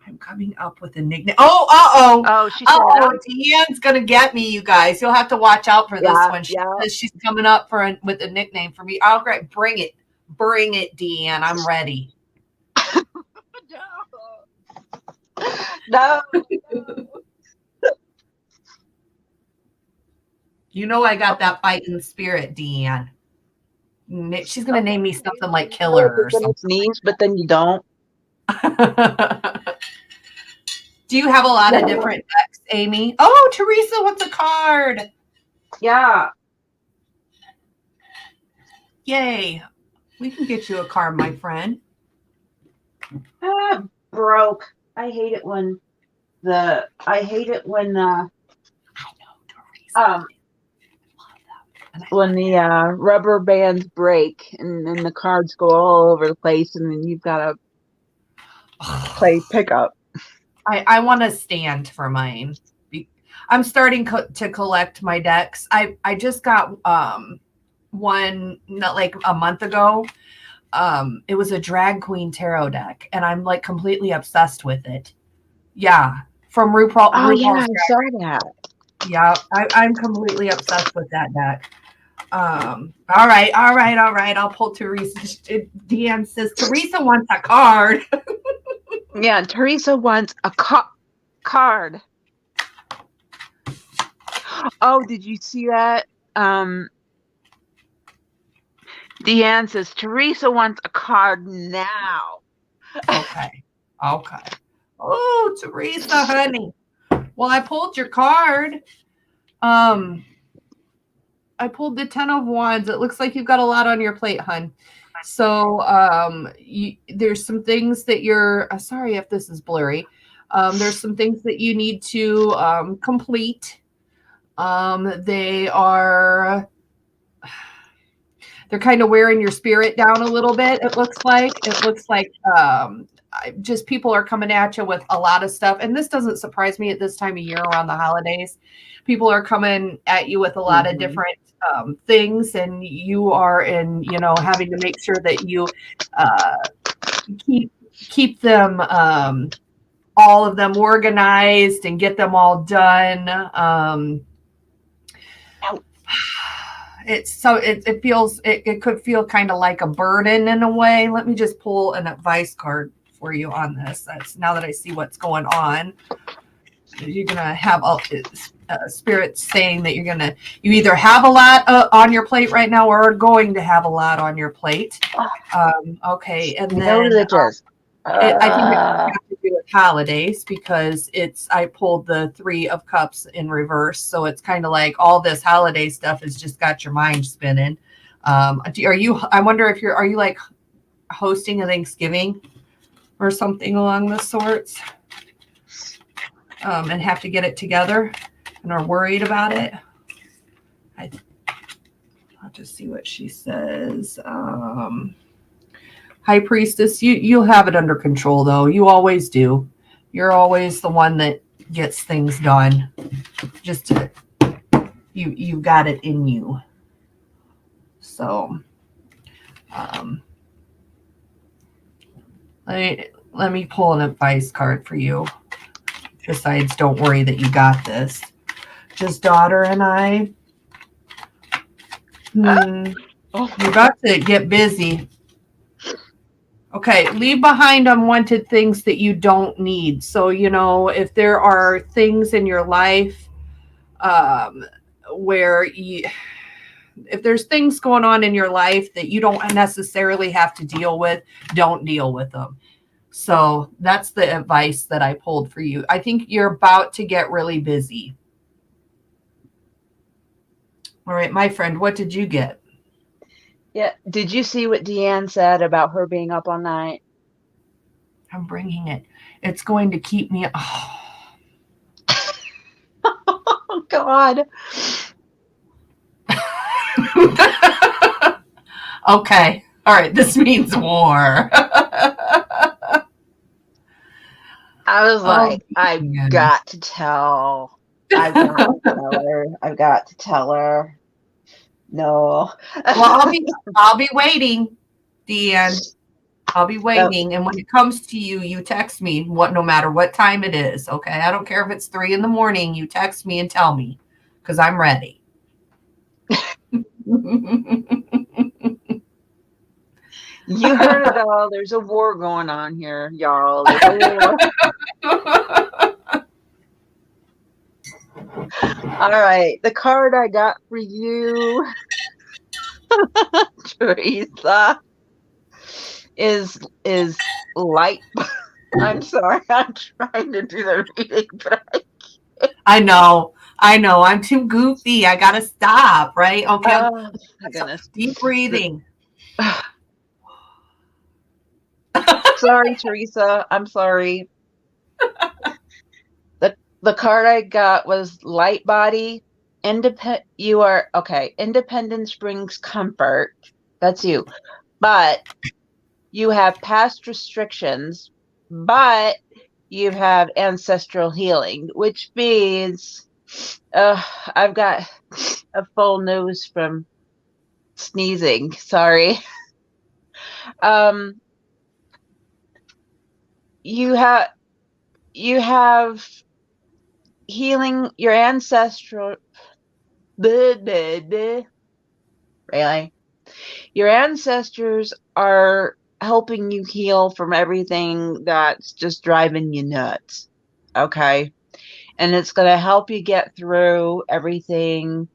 I'm coming up with a nickname. Oh, she said, Deanne's going to get me, you guys. You'll have to watch out for this one. She yeah. says she's coming up with a nickname for me. Oh, great. Bring it, Deanne. I'm ready. No. You know I got that fighting spirit, Deanne. She's going to name me something like Killer or something. Sneeze, but then you don't. Do you have a lot of different decks, Amy? Oh, Teresa wants a card. Yeah. Yay. We can get you a card, my friend. Broke. I hate it when I hate it when I know, Teresa. when the rubber bands break and then the cards go all over the place and then you've got to play pickup. I want to stand for mine. I'm starting to collect my decks. I just got one not like a month ago. It was a drag queen tarot deck, and I'm like completely obsessed with it. Yeah, from RuPaul. Oh yeah, RuPaul's I saw that. Yeah, I'm completely obsessed with that deck. All right. I'll pull Teresa. Deanne says Teresa wants a card. Yeah, Teresa wants a card. Oh, did you see that? Deanne says Teresa wants a card now. Okay. Oh, Teresa, honey. Well, I pulled your card. I pulled the 10 of Wands. It looks like you've got a lot on your plate, hun. So there's some things that you're sorry if this is blurry. There's some things that you need to complete. They're kind of wearing your spirit down a little bit. It looks like just people are coming at you with a lot of stuff. And this doesn't surprise me at this time of year around the holidays. People are coming at you with a lot of different things, and you are having to make sure that you keep them all of them organized and get them all done. It could feel kind of like a burden in a way. Let me just pull an advice card for you on this. That's now that I see what's going on. You're gonna have a spirit saying that you either have a lot on your plate right now or are going to have a lot on your plate. Okay, and then I think it has to do with holidays because I pulled the 3 of Cups in reverse, so it's kind of like all this holiday stuff has just got your mind spinning. I wonder if are you like hosting a Thanksgiving or something along the sorts, and have to get it together and are worried about it? I'll just see what she says. High Priestess, you'll have it under control, though. You always do. You're always the one that gets things done. You've got it in you. So, let me pull an advice card for you. Besides, don't worry that you got this. Just daughter and I. You're about to get busy. Okay, leave behind unwanted things that you don't need. So, if there are things in your life where if there's things going on in your life that you don't necessarily have to deal with, don't deal with them. So that's the advice that I pulled for you. I think you're about to get really busy. All right, my friend, what did you get? Yeah. Did you see what Deanne said about her being up all night? I'm bringing it. It's going to keep me. Oh, God. Okay. All right. This means war. I was like, I've got to tell. I've got to tell her. No. Well, I'll be waiting, Deanne. I'll be waiting. And when it comes to you, you text me no matter what time it is. Okay. I don't care if it's 3 a.m. You text me and tell me because I'm ready. You heard it all. There's a war going on here, y'all. All right. The card I got for you, Teresa, is light. I'm sorry. I'm trying to do the reading, but I know. I'm too goofy. I gotta stop, right? Okay. Oh, my goodness. Deep breathing. Sorry, Teresa. I'm sorry. The card I got was light body. You are okay. Independence brings comfort. That's you. But you have past restrictions, but you have ancestral healing, which means I've got a full nose from sneezing. Sorry. Um, you have you have healing your ancestral. Bleh, bleh, bleh. Really, your ancestors are helping you heal from everything that's just driving you nuts. Okay, and it's going to help you get through everything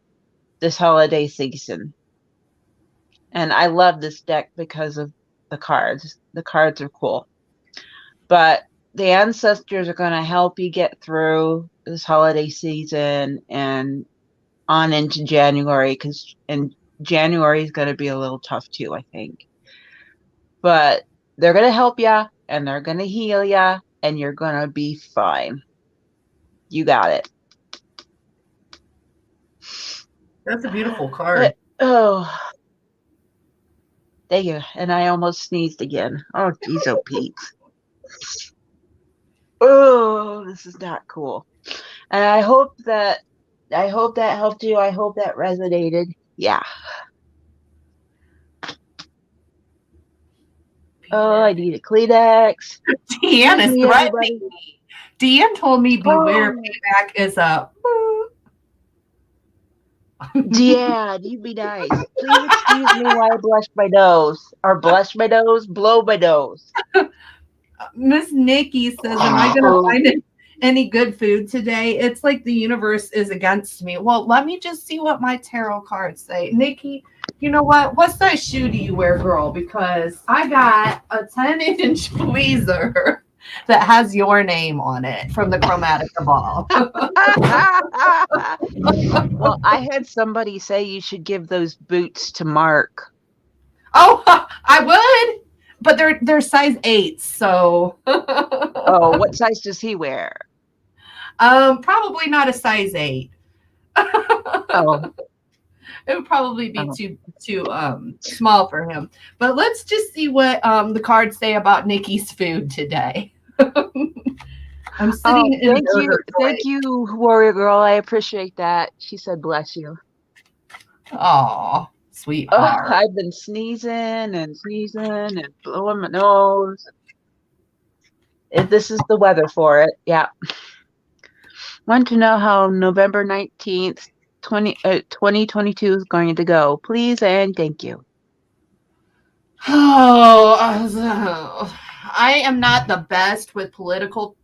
this holiday season. And I love this deck because of the cards. The cards are cool. But the ancestors are going to help you get through this holiday season and on into January, because and January is going to be a little tough too, I think. But they're going to help you and they're going to heal you and you're going to be fine. You got it. That's a beautiful card. Oh, thank you. And I almost sneezed again. Oh, geez, oh, Pete. Oh, this is not cool. And I hope that helped you. I hope that resonated. Yeah. Oh, I need a Kleenex. Deanne is Me, threatening everybody. me. Deanne told me beware Oh, payback is a Deanne, you'd be nice. Please excuse me while I blush my nose. Or blush my nose, blow my nose. Miss Nikki says, am I gonna find any good food today? It's like the universe is against me. Well, let me just see what my tarot cards say. Nikki, you know what size shoe do you wear, girl? Because I got a 10-inch tweezer that has your name on it from the Chromatica ball. Well, I had somebody say you should give those boots to Mark. Oh, I would, but they're size 8, so Oh, what size does he wear? probably not a size 8. Oh, It would probably be too small for him. But let's just see what the cards say about Nikki's food today. I'm sitting in thank you, Warrior Girl. I appreciate that. She said, "Bless you." Oh, sweetheart. I've been sneezing and blowing my nose. This is the weather for it. Yeah. Want to know how November 19th, 2022 is going to go? Please and thank you. Oh, I am not the best with political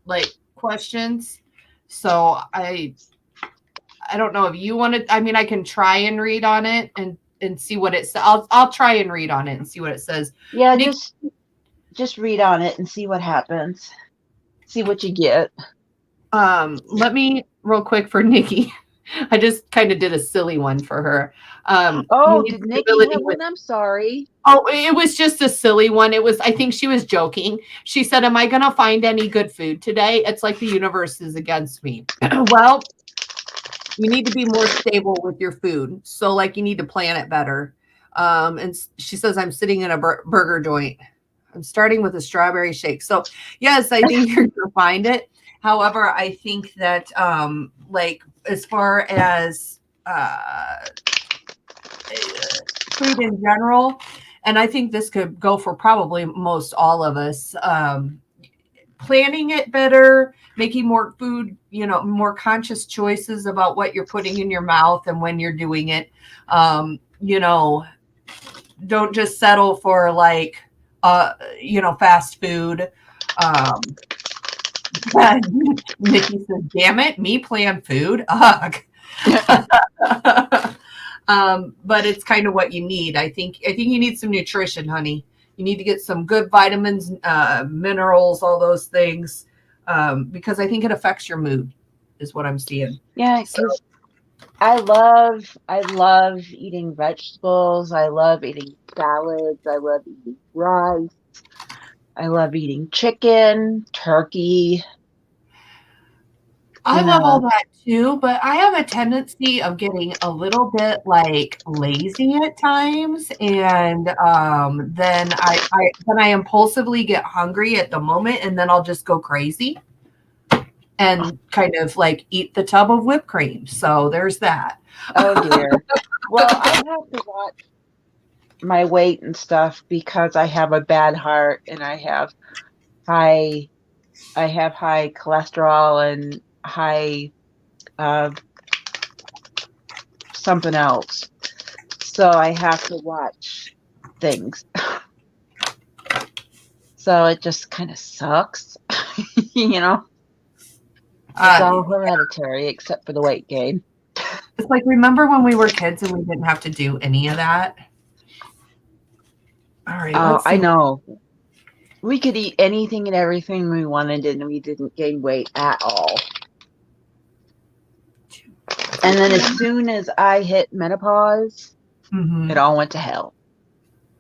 questions, so I don't know if you want to. I mean, I can try and read on it and see what it says. I'll try and read on it and see what it says. Yeah, just read on it and see what happens. See what you get. Let me real quick for Nikki. I just kind of did a silly one for her. Did Nikki have one? I'm sorry. Oh, it was just a silly one. I think she was joking. She said, am I going to find any good food today? It's like the universe is against me. Well, you need to be more stable with your food. So like you need to plan it better. And she says, I'm sitting in a burger joint. I'm starting with a strawberry shake. So yes, I think you're going to find it. However, I think that like as far as food in general, and I think this could go for probably most all of us, planning it better, making more food, more conscious choices about what you're putting in your mouth and when you're doing it. Don't just settle for like, fast food. Nikki says, damn it, me plan food. Ugh. But it's kind of what you need. I think you need some nutrition, honey. You need to get some good vitamins, minerals, all those things, because I think it affects your mood, is what I'm seeing. Yeah, because I love eating vegetables. I love eating salads. I love eating rice. I love eating chicken, turkey. I love all that too, but I have a tendency of getting a little bit like lazy at times, and then I impulsively get hungry at the moment, and then I'll just go crazy and kind of like eat the tub of whipped cream. So there's that. Oh dear. Well, I have to watch my weight and stuff because I have a bad heart and high I have high cholesterol and high something else. So I have to watch things. So it just kind of sucks. You know, it's all hereditary except for the weight gain. It's like, remember when we were kids and we didn't have to do any of that? All right. Oh, I know. We could eat anything and everything we wanted and we didn't gain weight at all. And then as soon as I hit menopause, it all went to hell.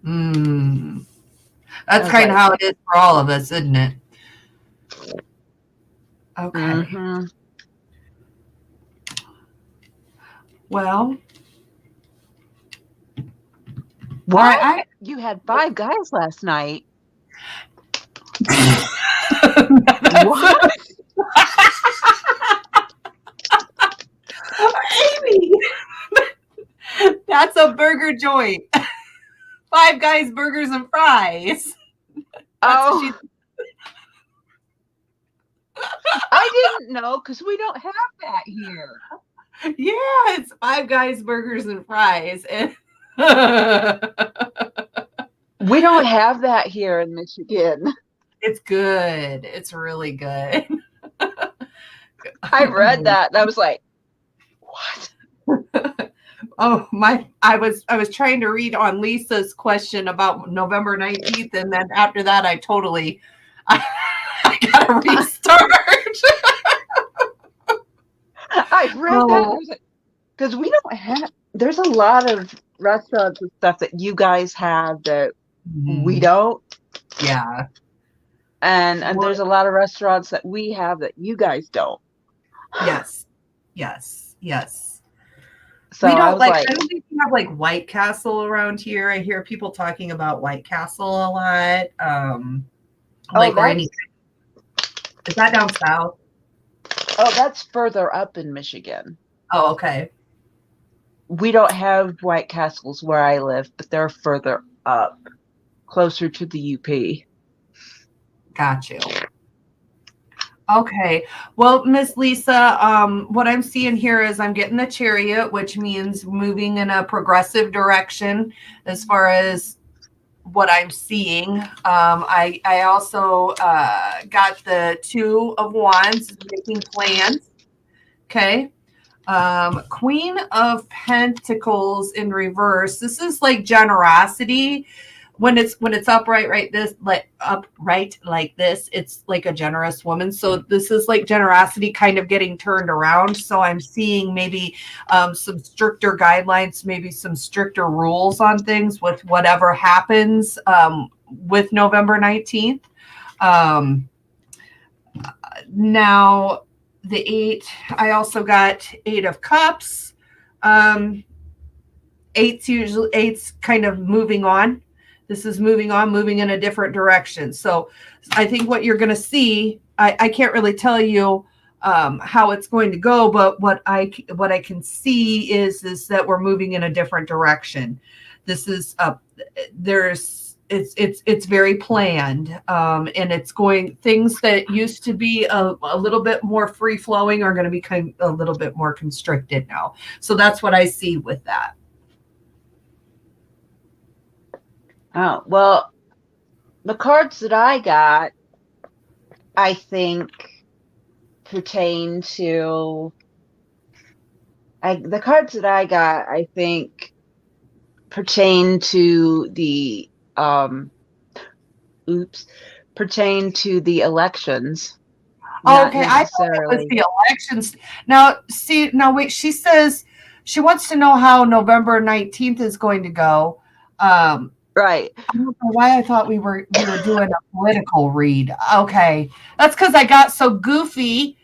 That's kind of how it is for all of us, isn't it? Okay. Well, what? You had 5 guys last night. What? Amy, that's a burger joint. 5 Guys Burgers and Fries. Oh, I didn't know because we don't have that here. Yeah, it's 5 Guys Burgers and Fries. We don't have that here in Michigan. It's good. It's really good. I read that and I was like, what? Oh, I was trying to read on Lisa's question about November 19th, and then after that I gotta restart. I read that because we don't have, there's a lot of restaurants and stuff that you guys have that we don't. Yeah. And there's a lot of restaurants that we have that you guys don't. Yes. Yes. Yes. So we don't I don't think we have like White Castle around here. I hear people talking about White Castle a lot. Is that down south? Oh, that's further up in Michigan. Oh, okay. We don't have White Castles where I live, but they're further up, closer to the UP. Got you. Okay. Well, Miss Lisa, what I'm seeing here is I'm getting the chariot, which means moving in a progressive direction as far as what I'm seeing. I also got the 2 of Wands, making plans. Okay. Queen of Pentacles in reverse. This is like generosity. When it's upright like this, it's like a generous woman. So this is like generosity kind of getting turned around. So I'm seeing maybe some stricter guidelines, maybe some stricter rules on things with whatever happens with November 19th. Now the 8, I also got 8 of Cups. 8's kind of moving on. This is moving on, moving in a different direction. So I think what you're going to see, I can't really tell you how it's going to go, but what I can see is that we're moving in a different direction. This is it's very planned, and it's going, things that used to be a little bit more free flowing are going to become a little bit more constricted now. So that's what I see with that. Oh, well, the cards that I got, I think, pertain to, the cards that I got, I think, pertain to the, pertain to the elections. Okay, I thought it was the elections. Now, wait, she says she wants to know how November 19th is going to go. Right. I don't know why I thought we were doing a political read. Okay. That's because I got so goofy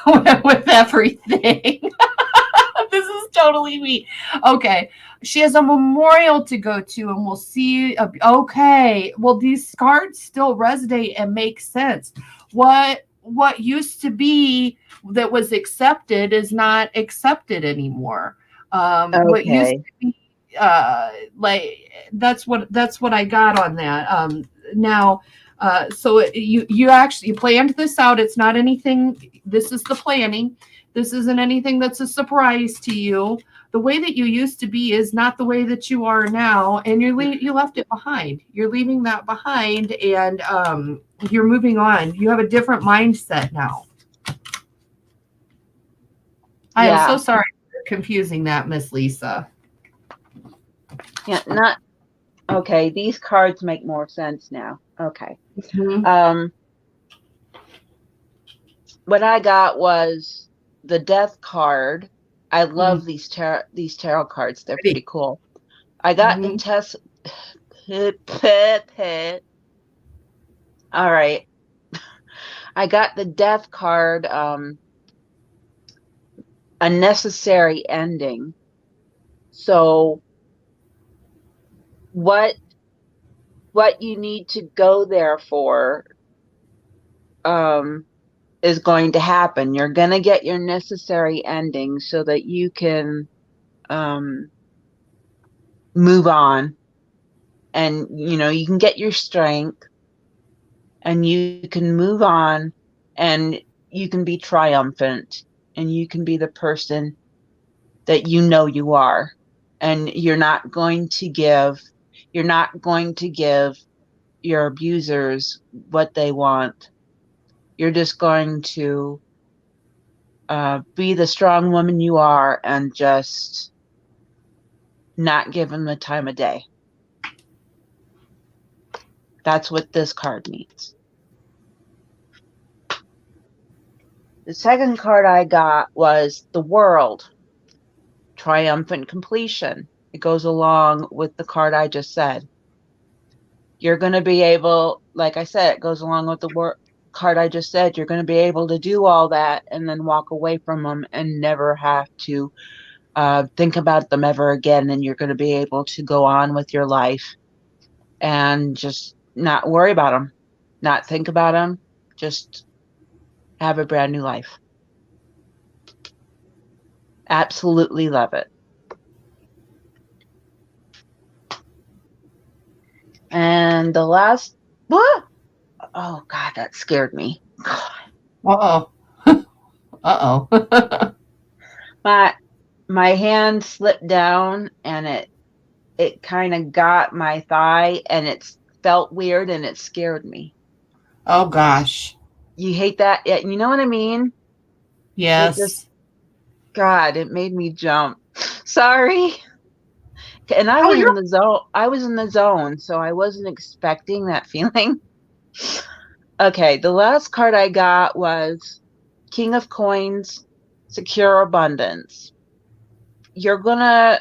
with everything. This is totally me. Okay. She has a memorial to go to, and we'll see. Okay. Well, these cards still resonate and make sense. What used to be that was accepted is not accepted anymore. What used Okay. to be like that's what I got on that. Now so you actually you planned this out. It's not anything. This is the planning. This isn't anything that's a surprise to you. The way that you used to be is not the way that you are now, and you left it behind. You're leaving that behind, and you're moving on. You have a different mindset now. I am so Yeah. sorry for confusing that, Miss Lisa. Yeah. Not okay. These cards make more sense now. Okay. Mhm. Um, what I got was the death card. I love these tarot cards. They're pretty cool. I got the Mhm. test. All right. I got the death card. A necessary ending. So what you need to go there for um is going to happen. You're going to get your necessary ending so that you can um move on, and you can get your strength, and you can move on, and you can be triumphant, and you can be the person that you are, and you're not going to give your abusers what they want. You're just going to be the strong woman you are, and just not give them the time of day. That's what this card means. The second card I got was the World, triumphant completion. It goes along with the card I just said. You're going to be able, like I said, it goes along with the card I just said. You're going to be able to do all that and then walk away from them and never have to think about them ever again. And you're going to be able to go on with your life and just not worry about them, not think about them, just have a brand new life. Absolutely love it. And the last, what? Oh God, that scared me. Uh-oh. Uh-oh. My my hand slipped down, and it kind of got my thigh, and it felt weird, and it scared me. Oh gosh. You hate that? Yeah, you know what I mean? It just, Yes. God, it made me jump. Sorry. And I Oh, was you're in the zone. I was in the zone, so I wasn't expecting that feeling. Okay, the last card I got was King of Coins, Secure Abundance. You're gonna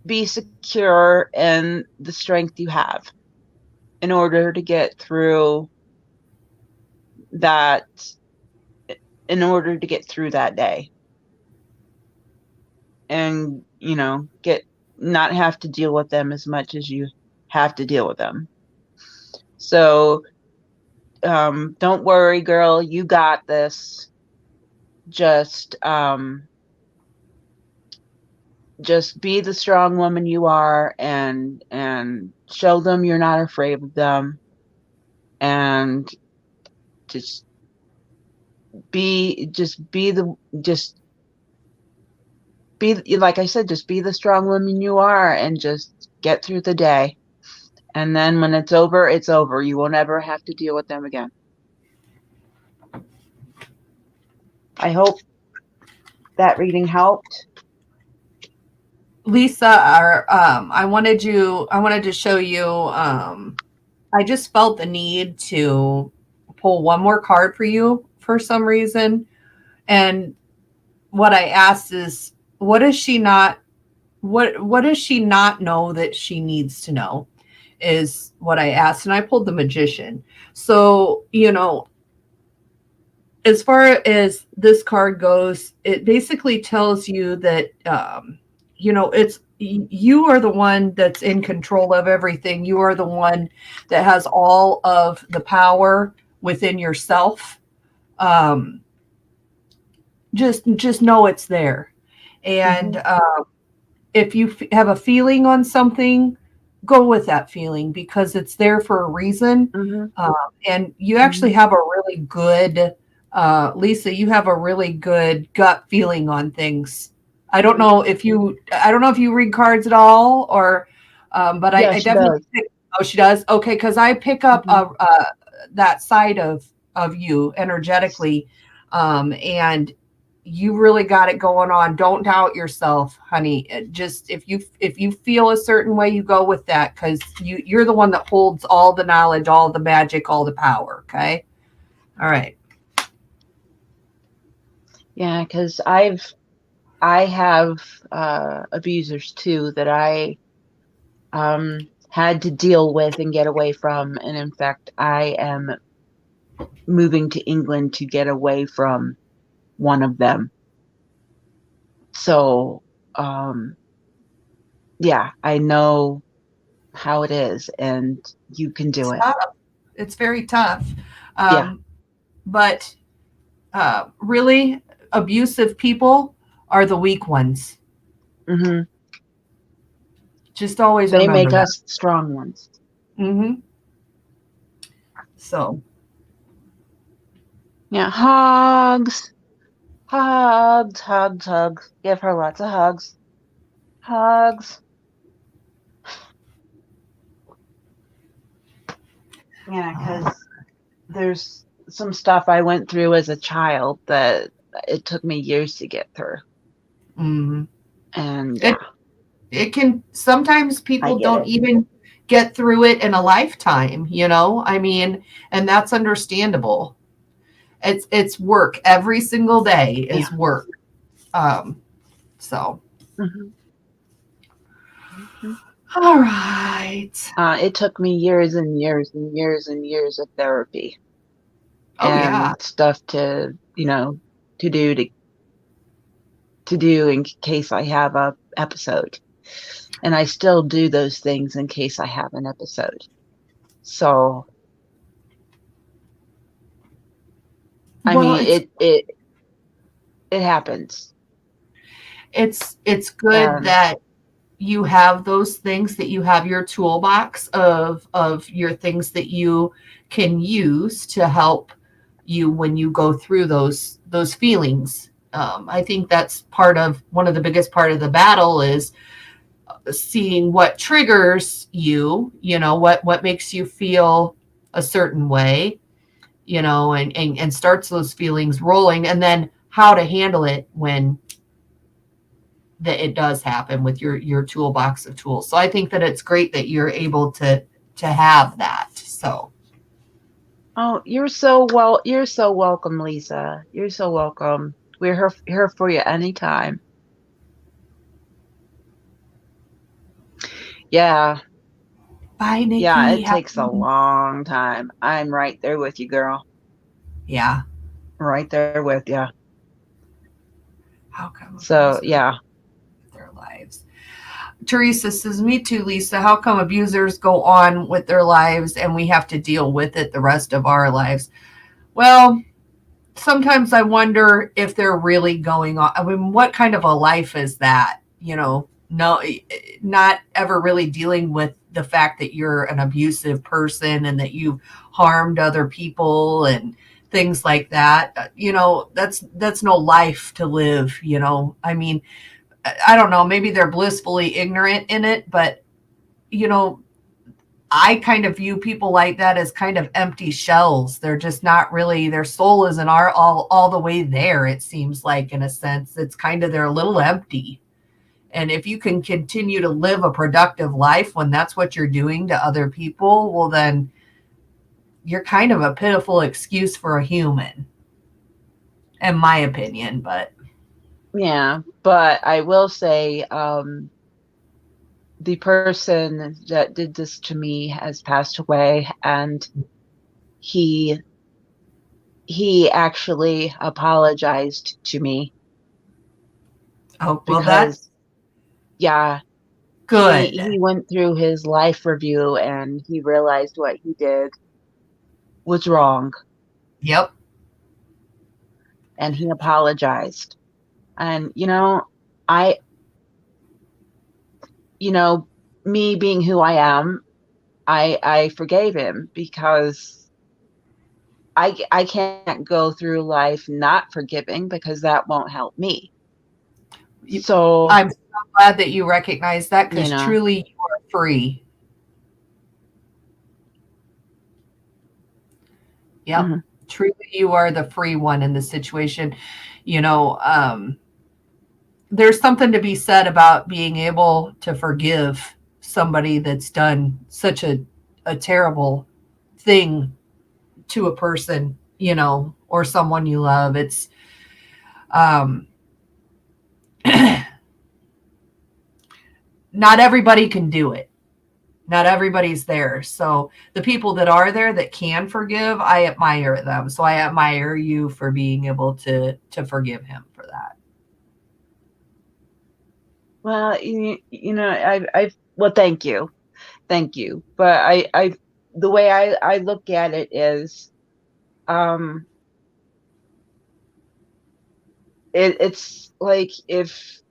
be secure in the strength you have in order to get through that day, and get not have to deal with them as much as you have to deal with them. So don't worry, girl, you got this. Just um just be the strong woman you are, and show them you're not afraid of them, and just just be, like I said, just be the strong woman you are, and just get through the day. And then when it's over, it's over. You won't ever have to deal with them again. I hope that reading helped. Lisa, I wanted to show you I just felt the need to pull one more card for you for some reason. And what I asked is what does she not know that she needs to know is what I asked. And I pulled the Magician. So, as far as this card goes, it basically tells you that it's you are the one that's in control of everything. You are the one that has all of the power within yourself. Um, just know it's there, and if you have a feeling on something, go with that feeling because it's there for a reason. And you actually have a really good, Lisa, you have a really good gut feeling on things. I don't know if you read cards at all or, but Yeah, I she definitely, does. oh, she does. Okay. Cause I pick up, that side of you energetically. And you really got it going on. Don't doubt yourself, honey. Just if you feel a certain way, you go with that because you're the one that holds all the knowledge, all the magic, all the power. Okay. All right. Yeah, because I have abusers too that I had to deal with and get away from, and in fact, I am moving to England to get away from one of them. So, yeah, I know how it is, and you can do It's it. tough. It's very tough. Yeah. Um, but really, abusive people are the weak ones. hmm Just always They remember make that. us strong ones. So, Yeah, hugs, hugs, hugs, hugs. Give her lots of hugs. Hugs. Yeah, because there's some stuff I went through as a child that it took me years to get through. mhm. And it yeah, it can sometimes I people get don't it. even get through it in a lifetime, I mean, and that's understandable. It's work. Every single day Yeah. is work. um so hmm hmm all right. It took me years and years and years and years of therapy Oh yeah. and stuff to do to do in case I have a episode. And I still do those things in case I have an episode. So, I Well, mean, it happens. it's good And that you have those things, that you have your toolbox of your things that you can use to help you when you go through those feelings. I think that's part of one of the biggest part of the battle is seeing what triggers you, what makes you feel a certain way, and starts those feelings rolling, and then how to handle it when that it does happen with your toolbox of tools. So I think that it's great that you're able to have that. So oh, you're so welcome, Lisa. You're so welcome. We're here for you anytime. Yeah, bye, yeah, Nikki. it takes a long time. I'm right there with you, girl. Yeah. Right there with you. How come So, abusers yeah. their lives? Teresa says, me too, Lisa. How come abusers go on with their lives and we have to deal with it the rest of our lives? Well, sometimes I wonder if they're really going on. I mean, what kind of a life is that? No, not ever really dealing with the fact that you're an abusive person and that you've harmed other people and things like that. That's no life to live. I mean, I don't know. Maybe they're blissfully ignorant in it, but you know, I kind of view people like that as kind of empty shells. They're just not really, their soul isn't all the way there. It seems like, in a sense, it's kind of, they're a little empty. And if you can continue to live a productive life when that's what you're doing to other people, well, then you're kind of a pitiful excuse for a human, in my opinion. But Yeah, but I will say the person that did this to me has passed away, and he he actually apologized to me Oh, well, that's because, yeah, good. he went through his life review and he realized what he did was wrong, Yep. and he apologized. And I you know me being who I am, I forgave him because I can't go through life not forgiving because that won't help me. You- So, I'm so glad that you recognize that you because know, truly you are free. Yep. mhm. Truly you are the free one in the situation. You know, there's something to be said about being able to forgive somebody that's done such a terrible thing to a person, or someone you love. It's um not everybody can do it. Not everybody's there. So the people that are there that can forgive, I admire them. So I admire you for being able to forgive him for that. Well, well, thank you. But the way I look at it is, um, it's like if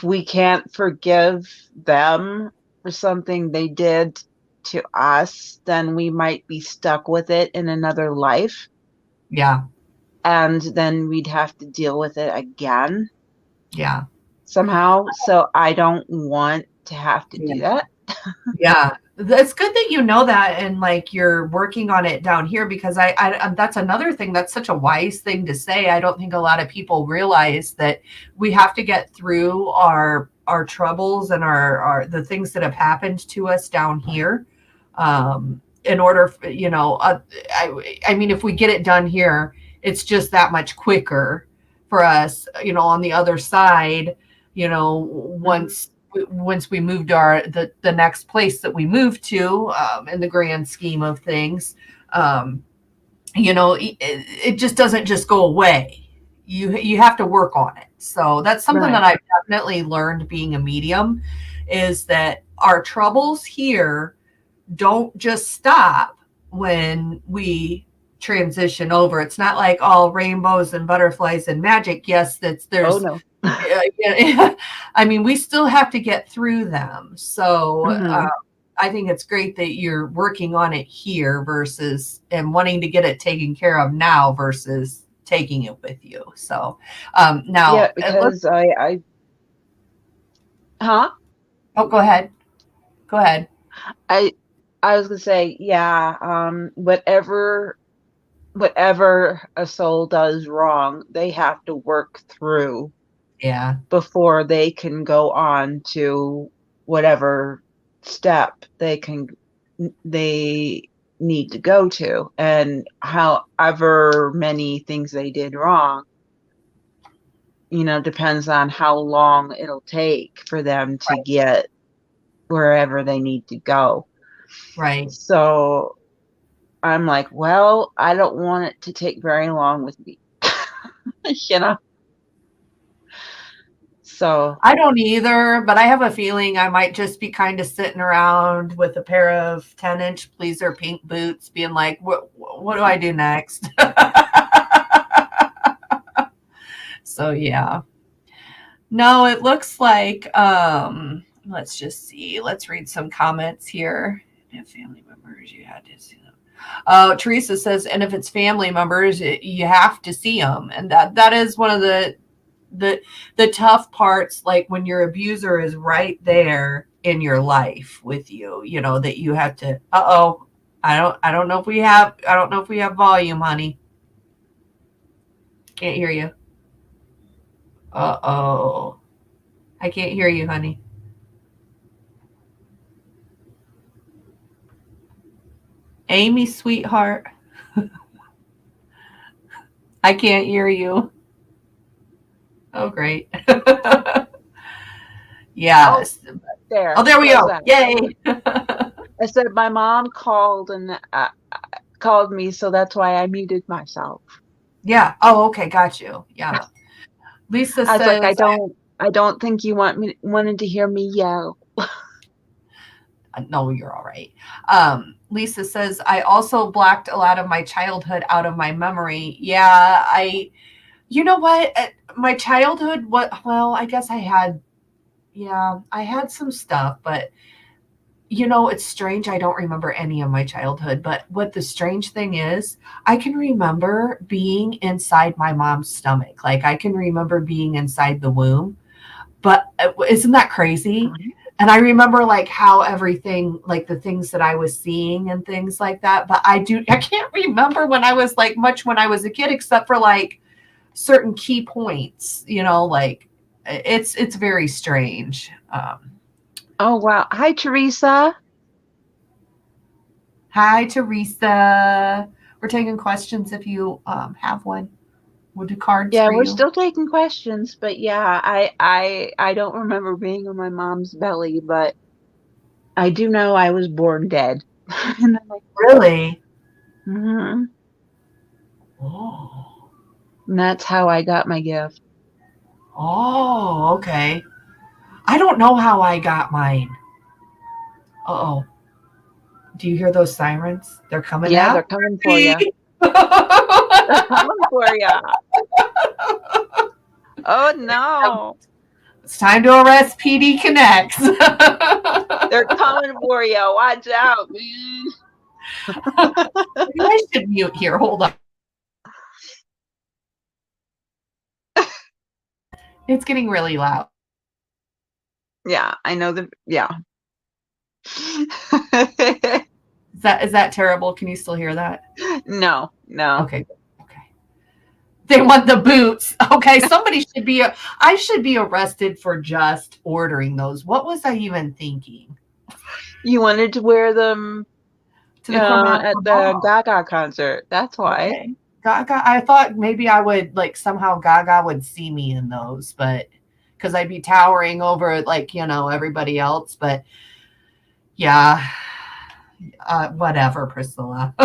we can't forgive them for something they did to us, then we might be stuck with it in another life, Yeah. and then we'd have to deal with it again Yeah. somehow. So I don't want to have to Yeah. do that. Yeah. It's good that you know that and like you're working on it down here because I that's another thing that's such a wise thing to say. I don't think a lot of people realize that we have to get through our troubles and our the things that have happened to us down here in order I mean if we get it done here it's just that much quicker for us on the other side Mhm. once we moved the next place that we moved to in the grand scheme of things um, it just doesn't just go away. You have to work on it. So that's something that Right. I've definitely learned being a medium is that our troubles here don't just stop when we transition over. It's not like all rainbows and butterflies and magic. Yes, Oh there's no. yeah, I mean, we still have to get through them. So Hmm. I think it's great that you're working on it here versus and wanting to get it taken care of now versus taking it with you. So Yeah, now, let's, because huh? oh, go ahead. Go ahead. I I was gonna say, yeah, whatever a soul does wrong, they have to work through Yeah, before they can go on to whatever step they need to go to. And however many things they did wrong, depends on how long it'll take for them to right, get wherever they need to go. right. So I'm like, well, I don't want it to take very long with me, you know? So, I don't either, but I have a feeling I might just be kind of sitting around with a pair of 10-inch pleaser pink boots, being like, what do I do next? So yeah. No, it looks like let's just see. Let's read some comments here. If family members you had to see them. Teresa says, and if it's family members, you have to see them, and that is one of the the tough parts. Like when your abuser is right there in your life with you, that you have to. Uh-oh, I don't know if we have. I don't know if we have volume, honey. Can't hear you. Uh-oh, I can't hear you, honey. Amy, sweetheart, I can't hear you. Oh, great. oh, Yes. Oh, there. there we How's go. that? Yay. I said my mom called and called me, so that's why I muted myself. Yeah. Oh, okay. Got you. Yeah. Lisa I was like, says, I don't think you wanted to hear me yell. no, you're all right. Lisa says, I also blocked a lot of my childhood out of my memory. Yeah, you know what? My childhood, well, I guess I had some stuff, but it's strange. I don't remember any of my childhood, but what the strange thing is, I can remember being inside my mom's stomach. Like I can remember being inside the womb, but isn't that crazy? And I remember like how everything, like the things that I was seeing and things like that. But I can't remember when I was like much when I was a kid, except for like certain key points, like it's very strange. Oh, wow. Hi, Teresa. Hi, Teresa. We're taking questions if you have one. We'll do cards Yeah, for we're you. still taking questions, but yeah, I don't remember being on my mom's belly, but I do know I was born dead. And I'm like, Really? mm-hmm. Oh. And that's how I got my gift. Oh, okay. I don't know how I got mine. Uh-oh. Do you hear those sirens? They're coming Yeah, they're out. coming for you. They're coming for you. Oh no. It's time to arrest PD Connects. They're coming for you. Watch out, man. Maybe I should mute here. Hold on. It's getting really loud. Yeah, I know the yeah. Is that terrible? Can you still hear that? No. Okay. They want the boots. Okay, I should be arrested for just ordering those. What was I even thinking? You wanted to wear them To the Cormorant at the Gaga concert. That's why. Okay. Gaga, I thought maybe I would like somehow Gaga would see me in those, but because I'd be towering over like, everybody else. But yeah, whatever, Priscilla.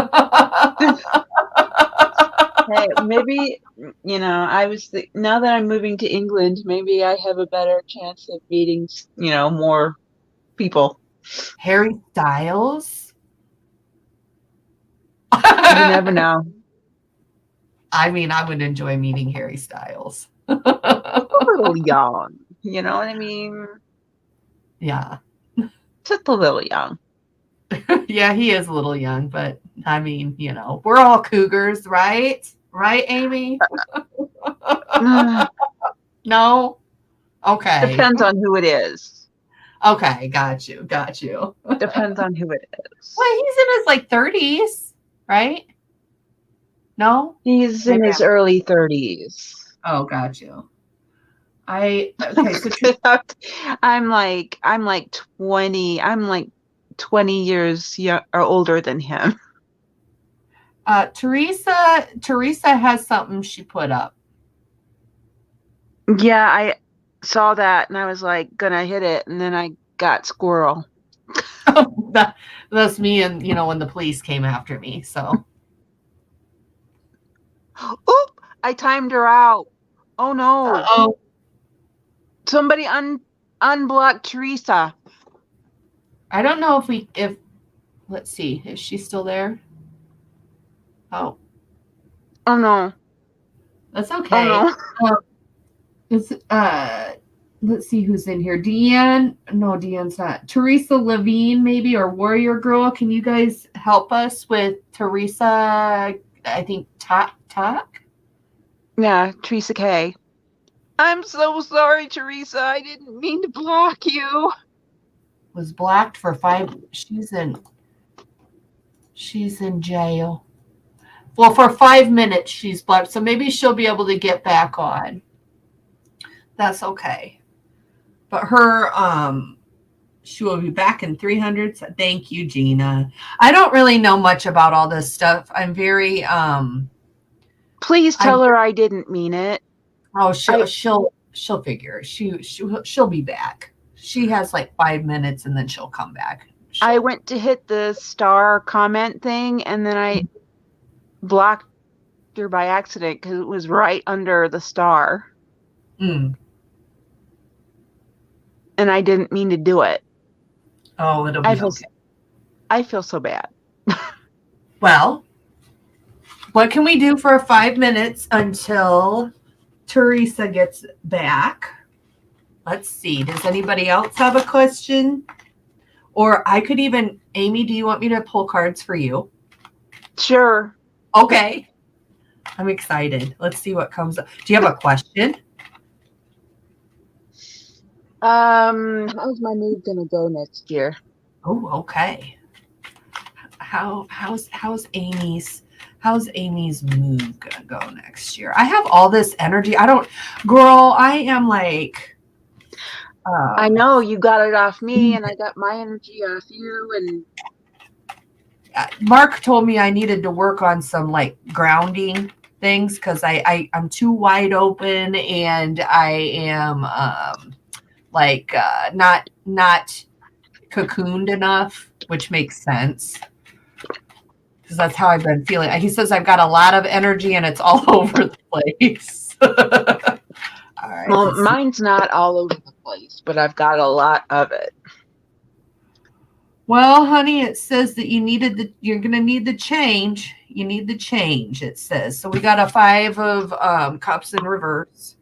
Hey, maybe, I was now that I'm moving to England, maybe I have a better chance of meeting, more people. Harry Styles? You never know. I mean, I would enjoy meeting Harry Styles. A little young, you know what I mean? Yeah. Just a little young. Yeah, he is a little young, but I mean, we're all cougars, right? Right, Amy? No? Okay. Depends on who it is. Okay, got you. Depends on who it is. Well, he's in his like 30s, right? No? He's in his early 30s. Oh, got you. Okay, so I'm like 20. I'm like 20 years or older than him. Teresa has something she put up. Yeah, I saw that and I was like gonna hit it, and then I got squirrel. That's me, and when the police came after me. So, oop! I timed her out. Oh no! Uh-oh. Somebody unblocked Teresa. I don't know if let's see, is she still there? Oh no, that's okay. Oh no. It's let's see who's in here. Deanne, no, Deanne's not. Teresa Levine, maybe, or Warrior Girl. Can you guys help us with Teresa? I think Talk. Yeah, Teresa K. I'm so sorry, Teresa. I didn't mean to block you. Was blocked for 5. She's in jail. Well, for 5 minutes she's blocked, so maybe she'll be able to get back on. That's okay. But her she will be back in 300. So thank you, Gina. I don't really know much about all this stuff. I'm very Please tell her I didn't mean it. Oh, she'll figure. She'll be back. She has like 5 minutes and then she'll come back. I went to hit the star comment thing, and then blocked her by accident because it was right under the star. Mm. And I didn't mean to do it. Oh, it'll I be feel, okay. I feel so bad. Well, what can we do for 5 minutes until Teresa gets back? Let's see. Does anybody else have a question? Or I could even, Amy, do you want me to pull cards for you? Sure. Okay. I'm excited. Let's see what comes up. Do you have a question? How's my mood gonna go next year? Oh, okay. How's Amy's mood gonna go next year? I have all this energy. Girl, I am like I know you got it off me and I got my energy off you, and Mark told me I needed to work on some like grounding things because I'm too wide open and I am not cocooned enough, which makes sense because that's how I've been feeling. He says I've got a lot of energy and it's all over the place. All right. well, mine's not all over the place, but I've got a lot of it. Well, honey, it says that you're going to need the change. You need the change, it says. So we got a 5 of cups in reverse.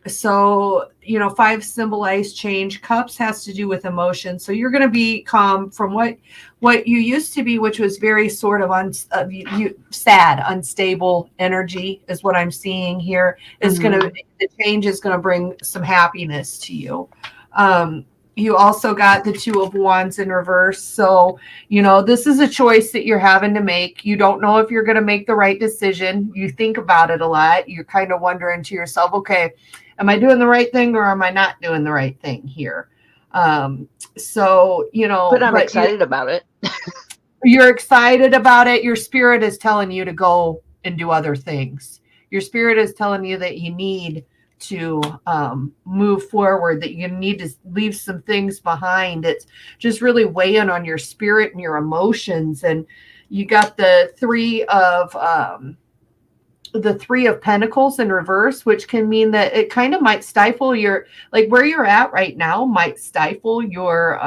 So, 5 symbolize change. Cups has to do with emotion. So you're going to be calm from what you used to be, which was very sort of sad, unstable energy is what I'm seeing here. The change is going to bring some happiness to you. You also got the 2 of Wands in reverse. So, this is a choice that you're having to make. You don't know if you're going to make the right decision. You think about it a lot. You're kind of wondering to yourself, okay, am I doing the right thing or am I not doing the right thing here? But I'm excited about it. You're excited about it. Your spirit is telling you to go and do other things. Your spirit is telling you that you need to move forward, that you need to leave some things behind. It's just really weighing on your spirit and your emotions. And you got the 3 of Pentacles in reverse, which can mean that it kind of might stifle your, like where you're at right now might stifle your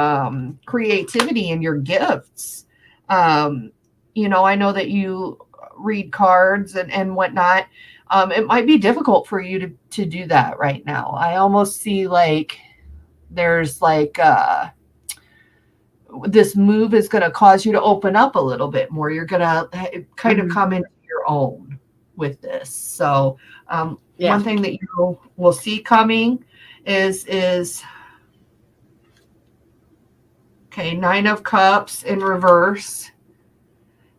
creativity and your gifts. I know that you read cards and whatnot. It might be difficult for you to do that right now. I almost see like there's like this move is going to cause you to open up a little bit more. You're going to kind of come into your own with this. So one thing that you will see coming is okay, 9 of Cups in reverse.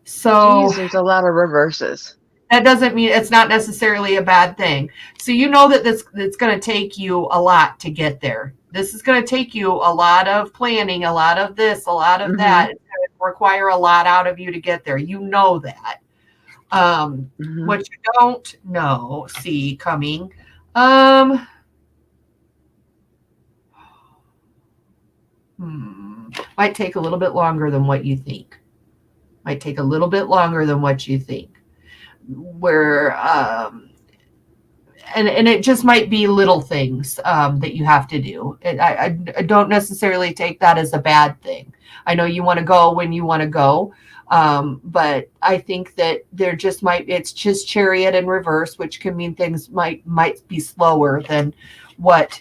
So Jeez, there's a lot of reverses. That doesn't mean it's not necessarily a bad thing. So that it's going to take you a lot to get there. This is going to take you a lot of planning, a lot of this, a lot of that. It's going to require a lot out of you to get there. You know that. What you don't know, see coming. Might take a little bit longer than what you think. Where and it just might be little things that you have to do. I don't necessarily take that as a bad thing. I know you want to go when you want to go, but I think that it's just Chariot in reverse, which can mean things might be slower than what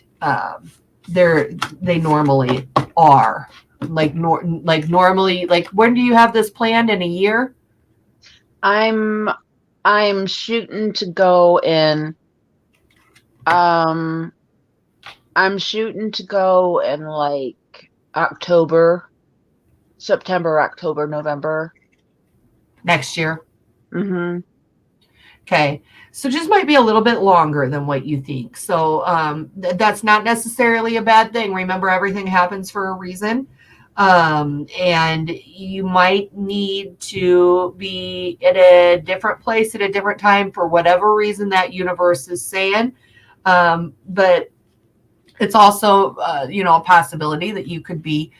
they normally are. Like normally, like when do you have this planned in a year? I'm shooting to go in like September, October, November next year. Okay. So just might be a little bit longer than what you think. So that's not necessarily a bad thing. Remember, everything happens for a reason. And you might need to be at a different place at a different time for whatever reason that universe is saying. But it's also, a possibility that you could be,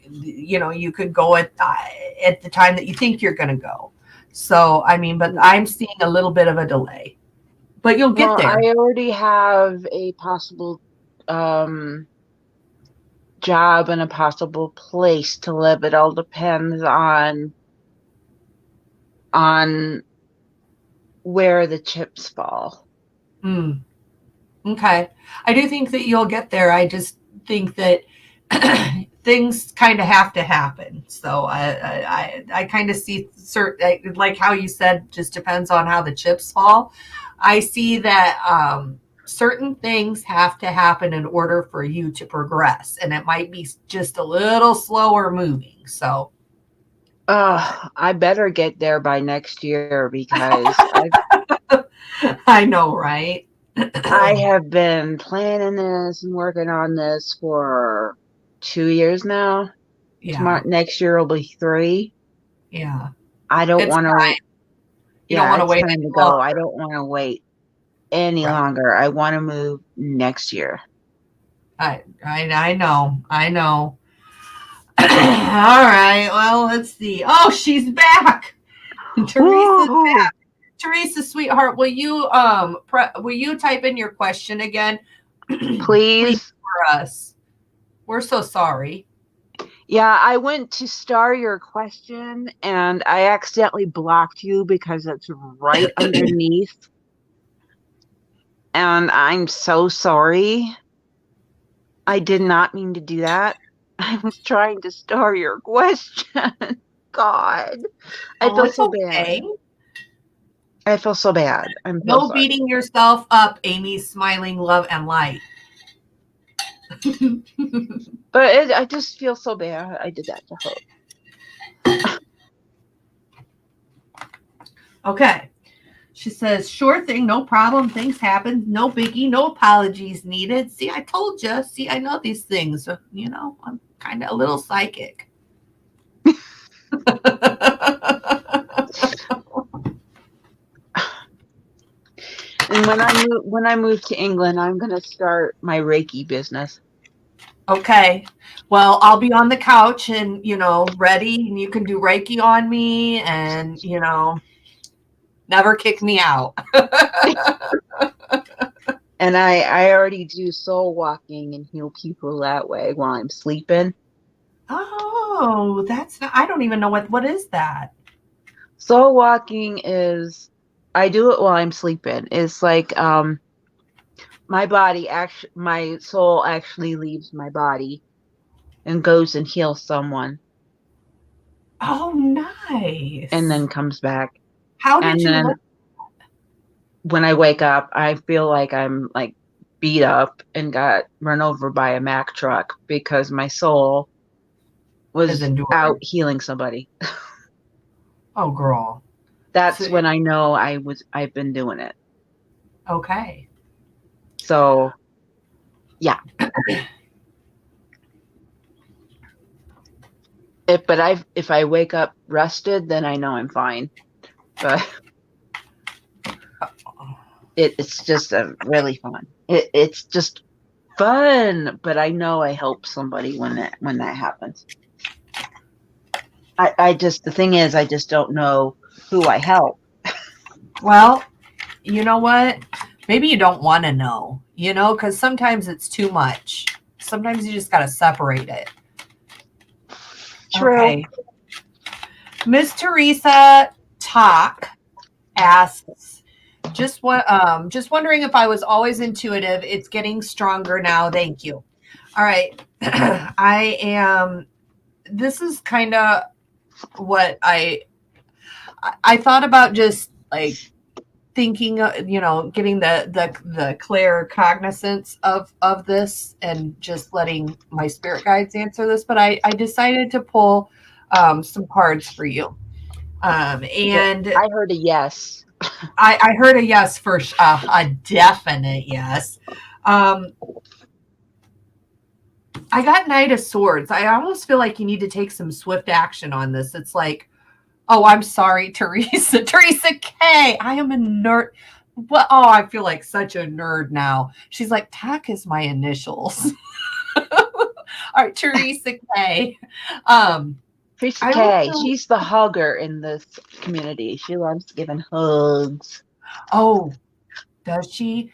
you could go at the time that you think you're going to go. So, I mean, but I'm seeing a little bit of a delay, but you'll get Well, there. I already have a possible um job and a possible place to live. It all depends on where the chips fall. Mm, okay. I do think that you'll get there. I just think that things kind of have to happen. So I kind of see certain, like how you said, just depends on how the chips fall. I see that certain things have to happen in order for you to progress, and it might be just a little slower moving. So I better get there by next year because I know, right? I have been planning this and working on this for 2 years now. Yeah, Tomorrow, next year will be 3. yeah. I don't It's want time. to, You don't yeah, want to it's wait time to any go. I longer. don't want to wait any Right. longer. I want to move next year. I know. I know. All right. Well, let's see. Oh, she's back. Teresa's Woo! back. Teresa, sweetheart, will you type in your question again? Please Please. for us. We're so sorry. Yeah, I went to star your question and I accidentally blocked you because it's right underneath. And I'm so sorry. I did not mean to do that. I was trying to star your question. God, I Oh, feel it's so bad. okay. I feel so bad. I'm so No sorry. beating yourself up, Amy, smiling, love, and light. But I just feel so bad. I did that to her. Okay. She says, sure thing, no problem. Things happen. No biggie, no apologies needed. See, I told you. See, I know these things. So, I'm kind of a little psychic. And when I move to England, I'm gonna start my Reiki business. Okay. Well, I'll be on the couch and, ready, and you can do Reiki on me and, never kick me out. And I already do soul walking and heal people that way while I'm sleeping. Oh, I don't even know what is that? Soul walking is I do it while I'm sleeping. It's like my soul actually leaves my body and goes and heals someone Oh, and nice. then comes back. How did And you then learn? when I wake up, I feel like I'm like beat up and got run over by a Mack truck because my soul Has was out endured? healing somebody. Oh, girl. That's So, when I know I've been doing it. okay. So yeah. If I wake up rested, then I know I'm fine. But it's just a really fun. It's just fun, but I know I help somebody when that happens. I just the thing is I just don't know who I help. Well, you know what? Maybe you don't want to know, because sometimes it's too much. Sometimes you just got to separate it. True. Okay. Miss Teresa Talk asks, just wondering if I was always intuitive. It's getting stronger now. Thank you. All right. I am. This is kind of what I thought about, just like thinking, getting the clear cognizance of this and just letting my spirit guides answer this. But I decided to pull some cards for you. And I heard a yes. I heard a yes for a definite yes. Um, I got Knight of Swords. I almost feel like you need to take some swift action on this. It's like, oh, I'm sorry, Teresa. Teresa K. I am a nerd. Well, oh, I feel like such a nerd now. She's like, TAC is my initials. All right, Teresa K. Teresa I K. also, She's the hugger in this community. She loves giving hugs. oh, does she? Um,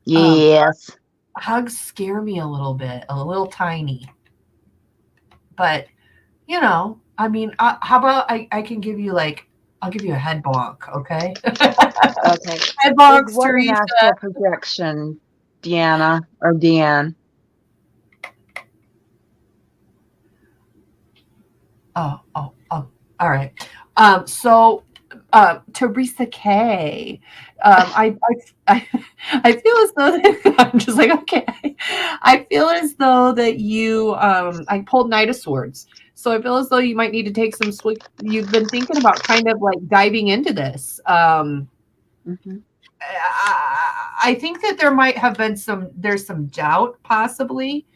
Yes. Hugs scare me a little bit, a little tiny. But, you know, I mean, how about I can give you like, I'll give you a head bonk, okay? Okay. Head With bonks, what an Teresa. astral projection, Deanna or Deanne? Oh, all right. So Teresa K. I I feel as though that, I'm just like, okay. I feel as though that you I pulled Knight of Swords. So I feel as though you might need to take some switch. You've been thinking about kind of like diving into this. Mm-hmm. I think that there might have been there's some doubt possibly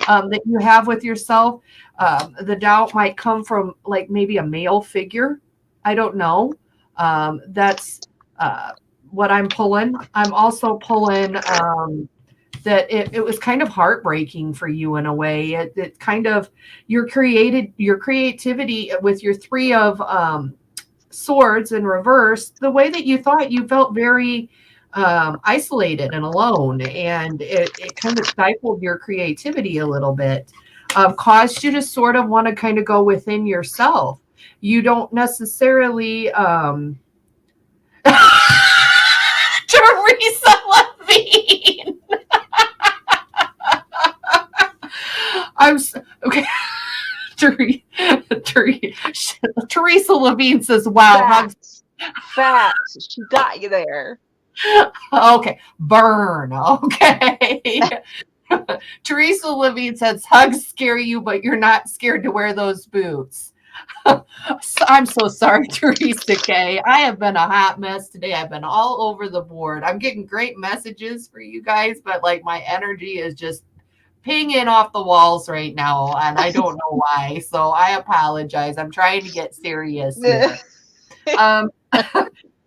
that you have with yourself. The doubt might come from like maybe a male figure. I don't know. That's what I'm pulling. I'm also pulling that it was kind of heartbreaking for you in a way. It kind of your creativity with your three of swords in reverse, the way that you thought, you felt very isolated and alone, and it kind of stifled your creativity a little bit, caused you to sort of want to kind of go within yourself. You don't necessarily Teresa Levine. Okay. Teresa Levine says, "Wow, hugs." Facts. She got you there. Okay, burn. Okay. Teresa Levine says, "Hugs scare you, but you're not scared to wear those boots." I'm so sorry, Teresa K. I have been a hot mess today. I've been all over the board. I'm getting great messages for you guys, but like my energy is just pinging off the walls right now, and I don't know why. So I apologize. I'm trying to get serious here. Um,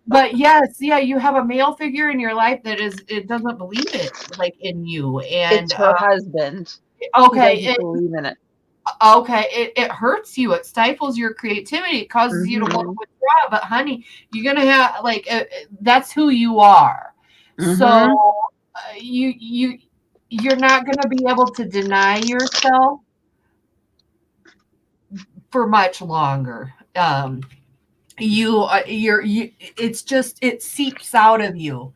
but yes, yeah, you have a male figure in your life that it doesn't believe it like in you, and It's her husband. He okay, doesn't believe in it. it hurts you. It stifles your creativity. It causes you to want to Mm-hmm. withdraw. But honey, you're gonna have like that's who you are. Mm-hmm. So you're not gonna be able to deny yourself for much longer. You it's just it seeps out of you.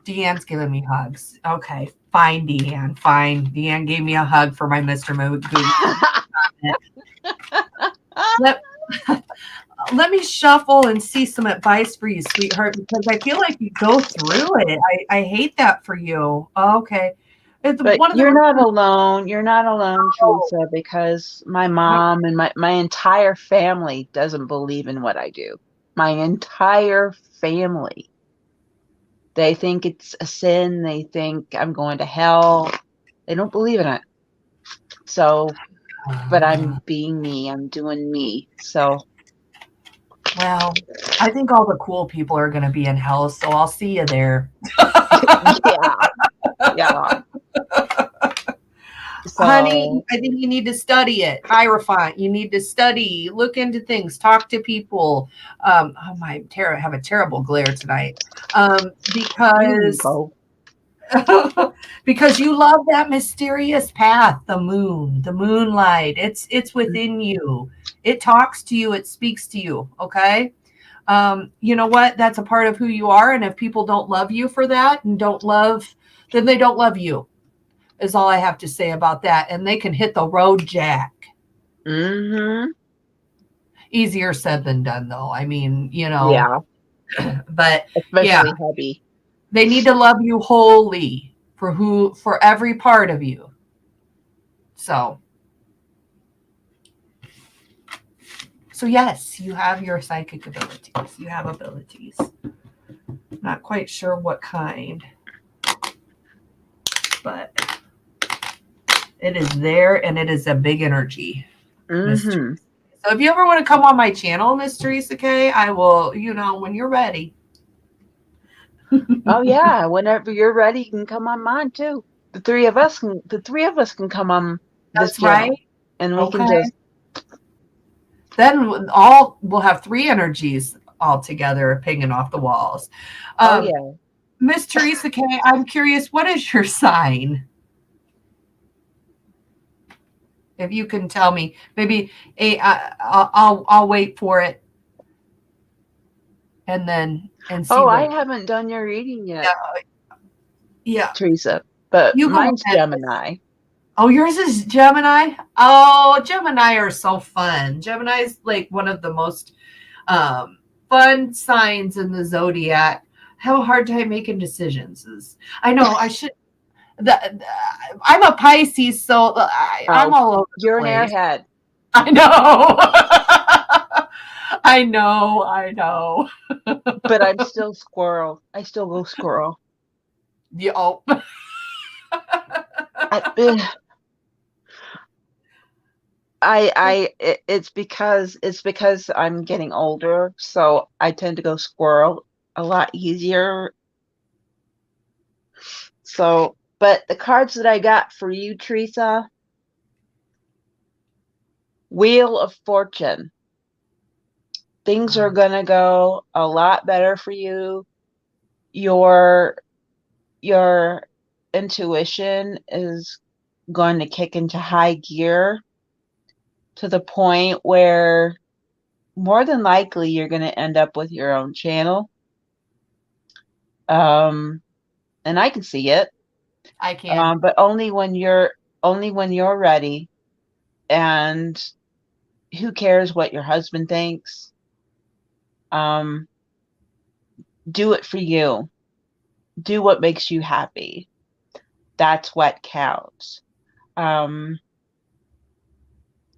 Deanne's giving me hugs. Okay, fine, Deanne. Fine. Deanne gave me a hug for my Mr. Mood. Let, let me shuffle and see some advice for you, sweetheart, because I feel like you go through it. I hate that for you. Okay. It's But one of the you're not reasons. alone. You're not alone, Oh, Teresa, because my mom and my entire family doesn't believe in what I do. My entire family. They think it's a sin. They think I'm going to hell. They don't believe in it. So, but I'm being me. I'm doing me. So, well, I think all the cool people are going to be in hell, so I'll see you there. yeah, yeah. Honey, So, I think you need to study it. Hierophant, you need to study, look into things, talk to people. Oh my, I have a terrible glare tonight. you Because go. because you love that mysterious path, the moonlight. It's within you. It talks to you. It speaks to you. Okay. You know what? That's a part of who you are. And if people don't love you for that and don't love, then they don't love you. Is all I have to say about that. And they can hit the road, Jack. Mm-hmm. Easier said than done, though. I mean, Yeah, but yeah, especially hubby. they need to love you wholly for every part of you. So yes, you have your psychic abilities. You have abilities. Not quite sure what kind, but it is there, and it is a big energy. Mm-hmm. So if you ever want to come on my channel, Miss Teresa K, I will, when you're ready. Oh yeah, whenever you're ready, you can come on mine too. The three of us can come on this That's right. channel and we can Okay. just then all we'll have three energies all together pinging off the walls. Oh yeah. Miss Teresa K, I'm curious, what is your sign? If you can tell me, maybe I'll wait for it, and then and see Oh, what. I haven't done your reading yet, Yeah, yeah. Teresa, but You go mine's ahead. Gemini. Oh, yours is Gemini. Oh, Gemini are so fun. Gemini is like one of the most fun signs in the zodiac. Have a hard time making decisions. I know I should. I'm a Pisces, so I'm Oh, all over the you're an place. airhead. I know. I know. I know. But I'm still squirrel. I still go squirrel. Yeah, oh. I, it's because I'm getting older, so I tend to go squirrel a lot easier. So, but the cards that I got for you, Teresa, Wheel of Fortune. Things are gonna go a lot better for you. Your intuition is going to kick into high gear to the point where more than likely you're going to end up with your own channel. And I can see it. I can. But only when you're ready. And who cares what your husband thinks? Do it for you. Do what makes you happy. That's what counts. Um,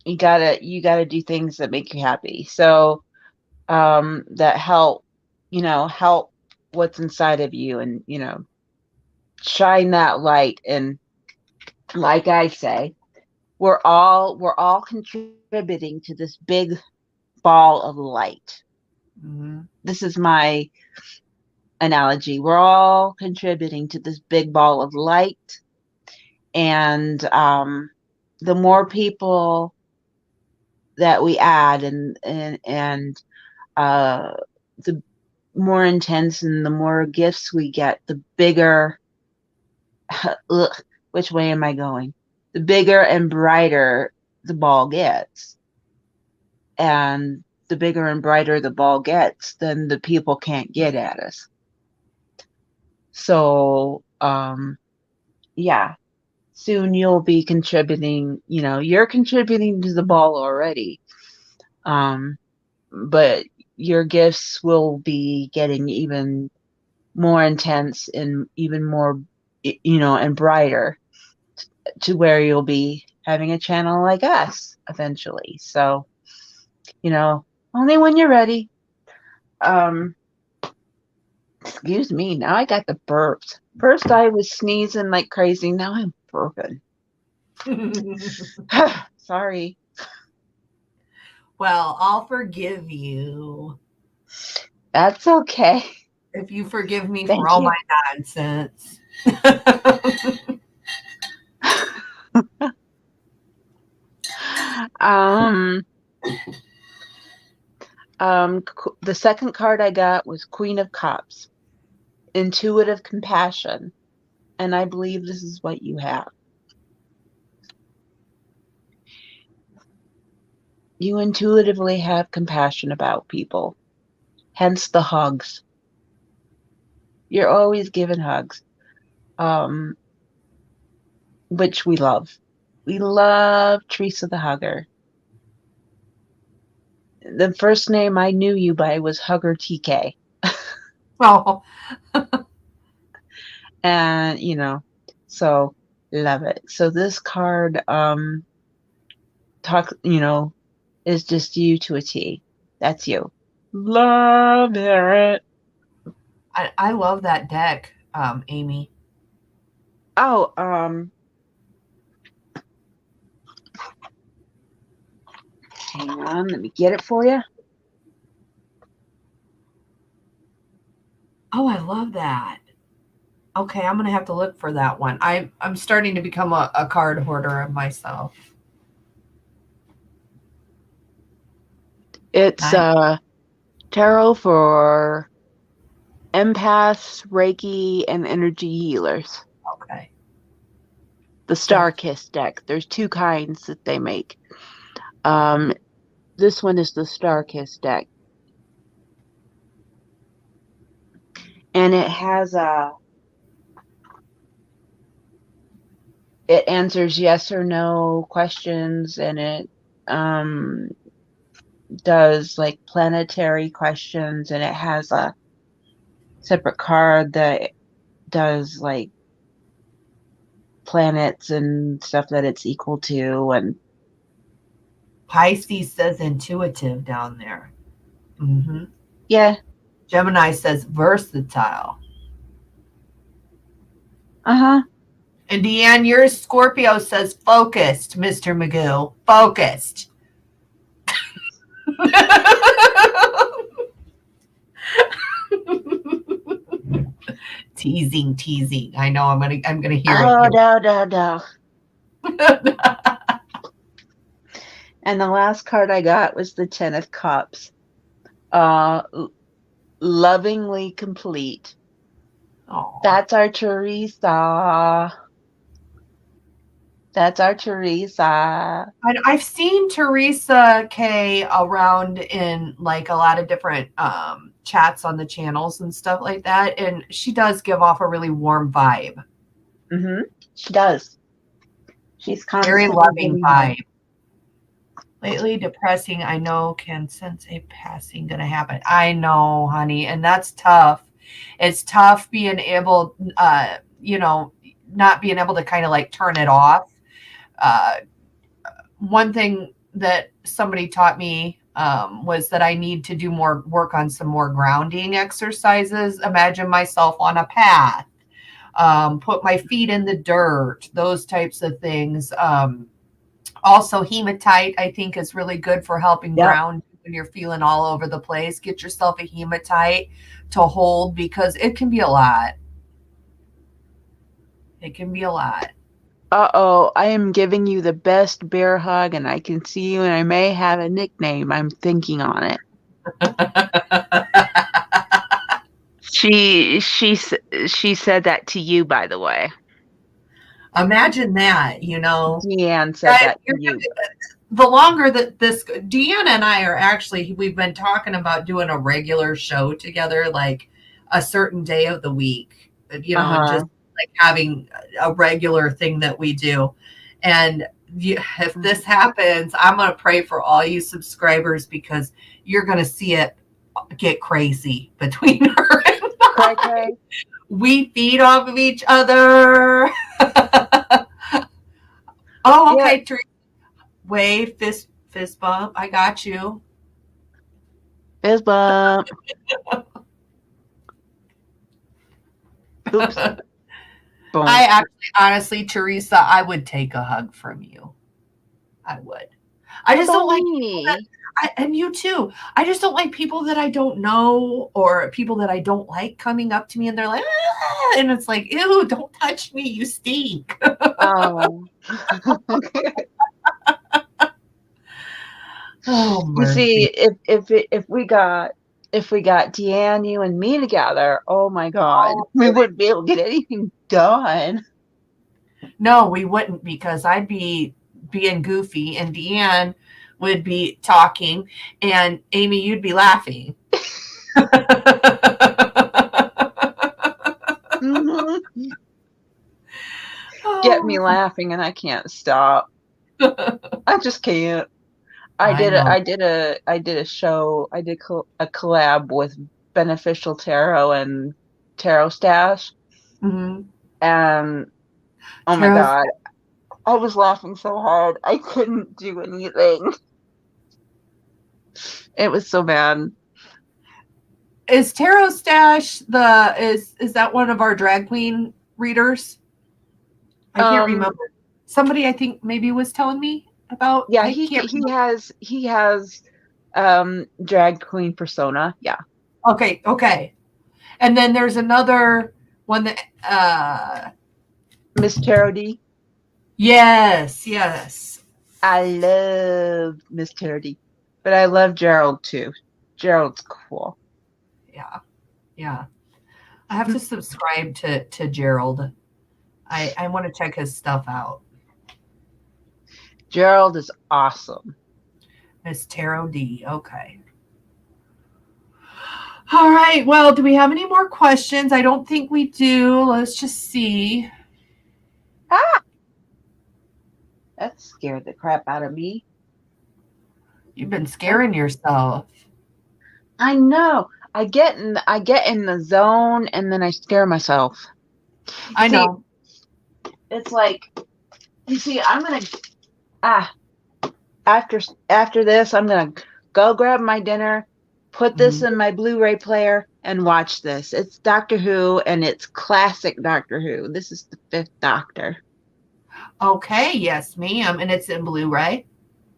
you gotta do things that make you happy. So that help what's inside of you, and shine that light. And like I say, we're all contributing to this big ball of light. Mm-hmm. This is my analogy. We're all contributing to this big ball of light. And the more people that we add, and the more intense and the more gifts we get, the bigger ugh, which way am I going? The bigger and brighter the ball gets. And the bigger and brighter the ball gets, then the people can't get at us. So, yeah, soon you'll be contributing, you're contributing to the ball already. But your gifts will be getting even more intense and even more, and brighter, to where you'll be having a channel like us eventually. So, only when you're ready. Um, Excuse me. Now I got the burps. First I was sneezing like crazy. Now I'm burping. Sorry. Well, I'll forgive you That's okay. if you forgive me for Thank all you. my nonsense. um, the second card I got was Queen of Cups, intuitive compassion, and I believe this is what you have. You intuitively have compassion about people, hence the hugs. You're always giving hugs, um, which we love. We love Teresa the Hugger. The first name I knew you by was Hugger TK. Oh, And, so love it. So this card is just you to a T. That's you. Love it. I love that deck, Amy. Oh, hang on, let me get it for you. Oh, I love that. Okay, I'm gonna have to look for that one. I'm starting to become a card hoarder of myself. It's Nice. tarot for empaths, Reiki, and energy healers. Okay. The Star Kiss deck. There's two kinds that they make. This one is the Star Kiss deck, and it answers yes or no questions, and it um does like planetary questions, and it has a separate card that does like planets and stuff that it's equal to. And Pisces says intuitive down there. Mm-hmm. yeah. Gemini says versatile. Uh-huh. And Deanne, your Scorpio says focused, Mr. Magoo. Focused. teasing, teasing. I know I'm gonna hear it Oh, here. no. And the last card I got was the Ten of Cups. Lovingly complete. Oh, That's our Teresa. That's our Teresa. I've seen Teresa K around in like a lot of different chats on the channels and stuff like that, and she does give off a really warm vibe. Mm-hmm. She does. She's Very constantly loving giving love. vibe. Lately depressing, I know, can sense a passing gonna happen. I know, honey, and that's tough. It's tough being able, not being able to kind of like turn it off. Uh, One thing that somebody taught me was that I need to do more work on some more grounding exercises. Imagine myself on a path, put my feet in the dirt, those types of things. Also, hematite, I think, is really good for helping Yep. ground when you're feeling all over the place. Get yourself a hematite to hold because it can be a lot. It can be a lot. Uh-oh, I am giving you the best bear hug, and I can see you, and I may have a nickname. I'm thinking on it. She said that to you, by the way. Imagine that, Deanne said that to you. The longer that Deanna and I are actually, we've been talking about doing a regular show together, like a certain day of the week, and just Uh-huh. like having a regular thing that we do. And if this happens, I'm going to pray for all you subscribers because you're going to see it get crazy between her and Cray, I. cray. We feed off of each other. Oh, Yeah, okay. Wave, fist bump. I got you. fist bump. Oops. Boom. I actually, honestly, Teresa, I would take a hug from you. I would. I just don't About like people that, me. and you too. I just don't like people that I don't know or people that I don't like coming up to me and they're like, ah, and it's like, ew, don't touch me, you stink. Oh. Oh, You see, mercy. if we got Deanne, you and me together, oh my God, Oh, we wouldn't be able to get anything done. no, we wouldn't because I'd be being goofy and Deanne would be talking and Amy, you'd be laughing. Mhm. Get me Oh, laughing, and I can't stop. I just can't. I know. I did a show. I did a collab with Beneficial Tarot and Tarot Stash, Mhm. and oh my Tarot's God, I was laughing so hard I couldn't do anything. It was so bad. is Tarot Stash the is that one of our drag queen readers? I can't Um, remember. Somebody I think maybe was telling me about. yeah, I can't remember. he has drag queen persona. Yeah, Okay, okay. And then there's another one that Miss Tarot D. yes, yes. I love Miss Tarot D. But I love Gerald too. Gerald's cool. Yeah. Yeah. I have to subscribe to Gerald. I want to check his stuff out. Gerald is awesome. Miss Tarot D. Okay. All right. Well, do we have any more questions? I don't think we do. Let's just see. Ah, that scared the crap out of me. You've been scaring yourself. I know. I get in the zone and then I scare myself. I know. It's like, you see, I'm gonna after this, I'm gonna go grab my dinner, put this in my Blu-ray player, and watch this. It's Doctor Who, and it's classic Doctor Who. This is the Fifth Doctor. Okay. Yes, ma'am. And it's in Blu-ray.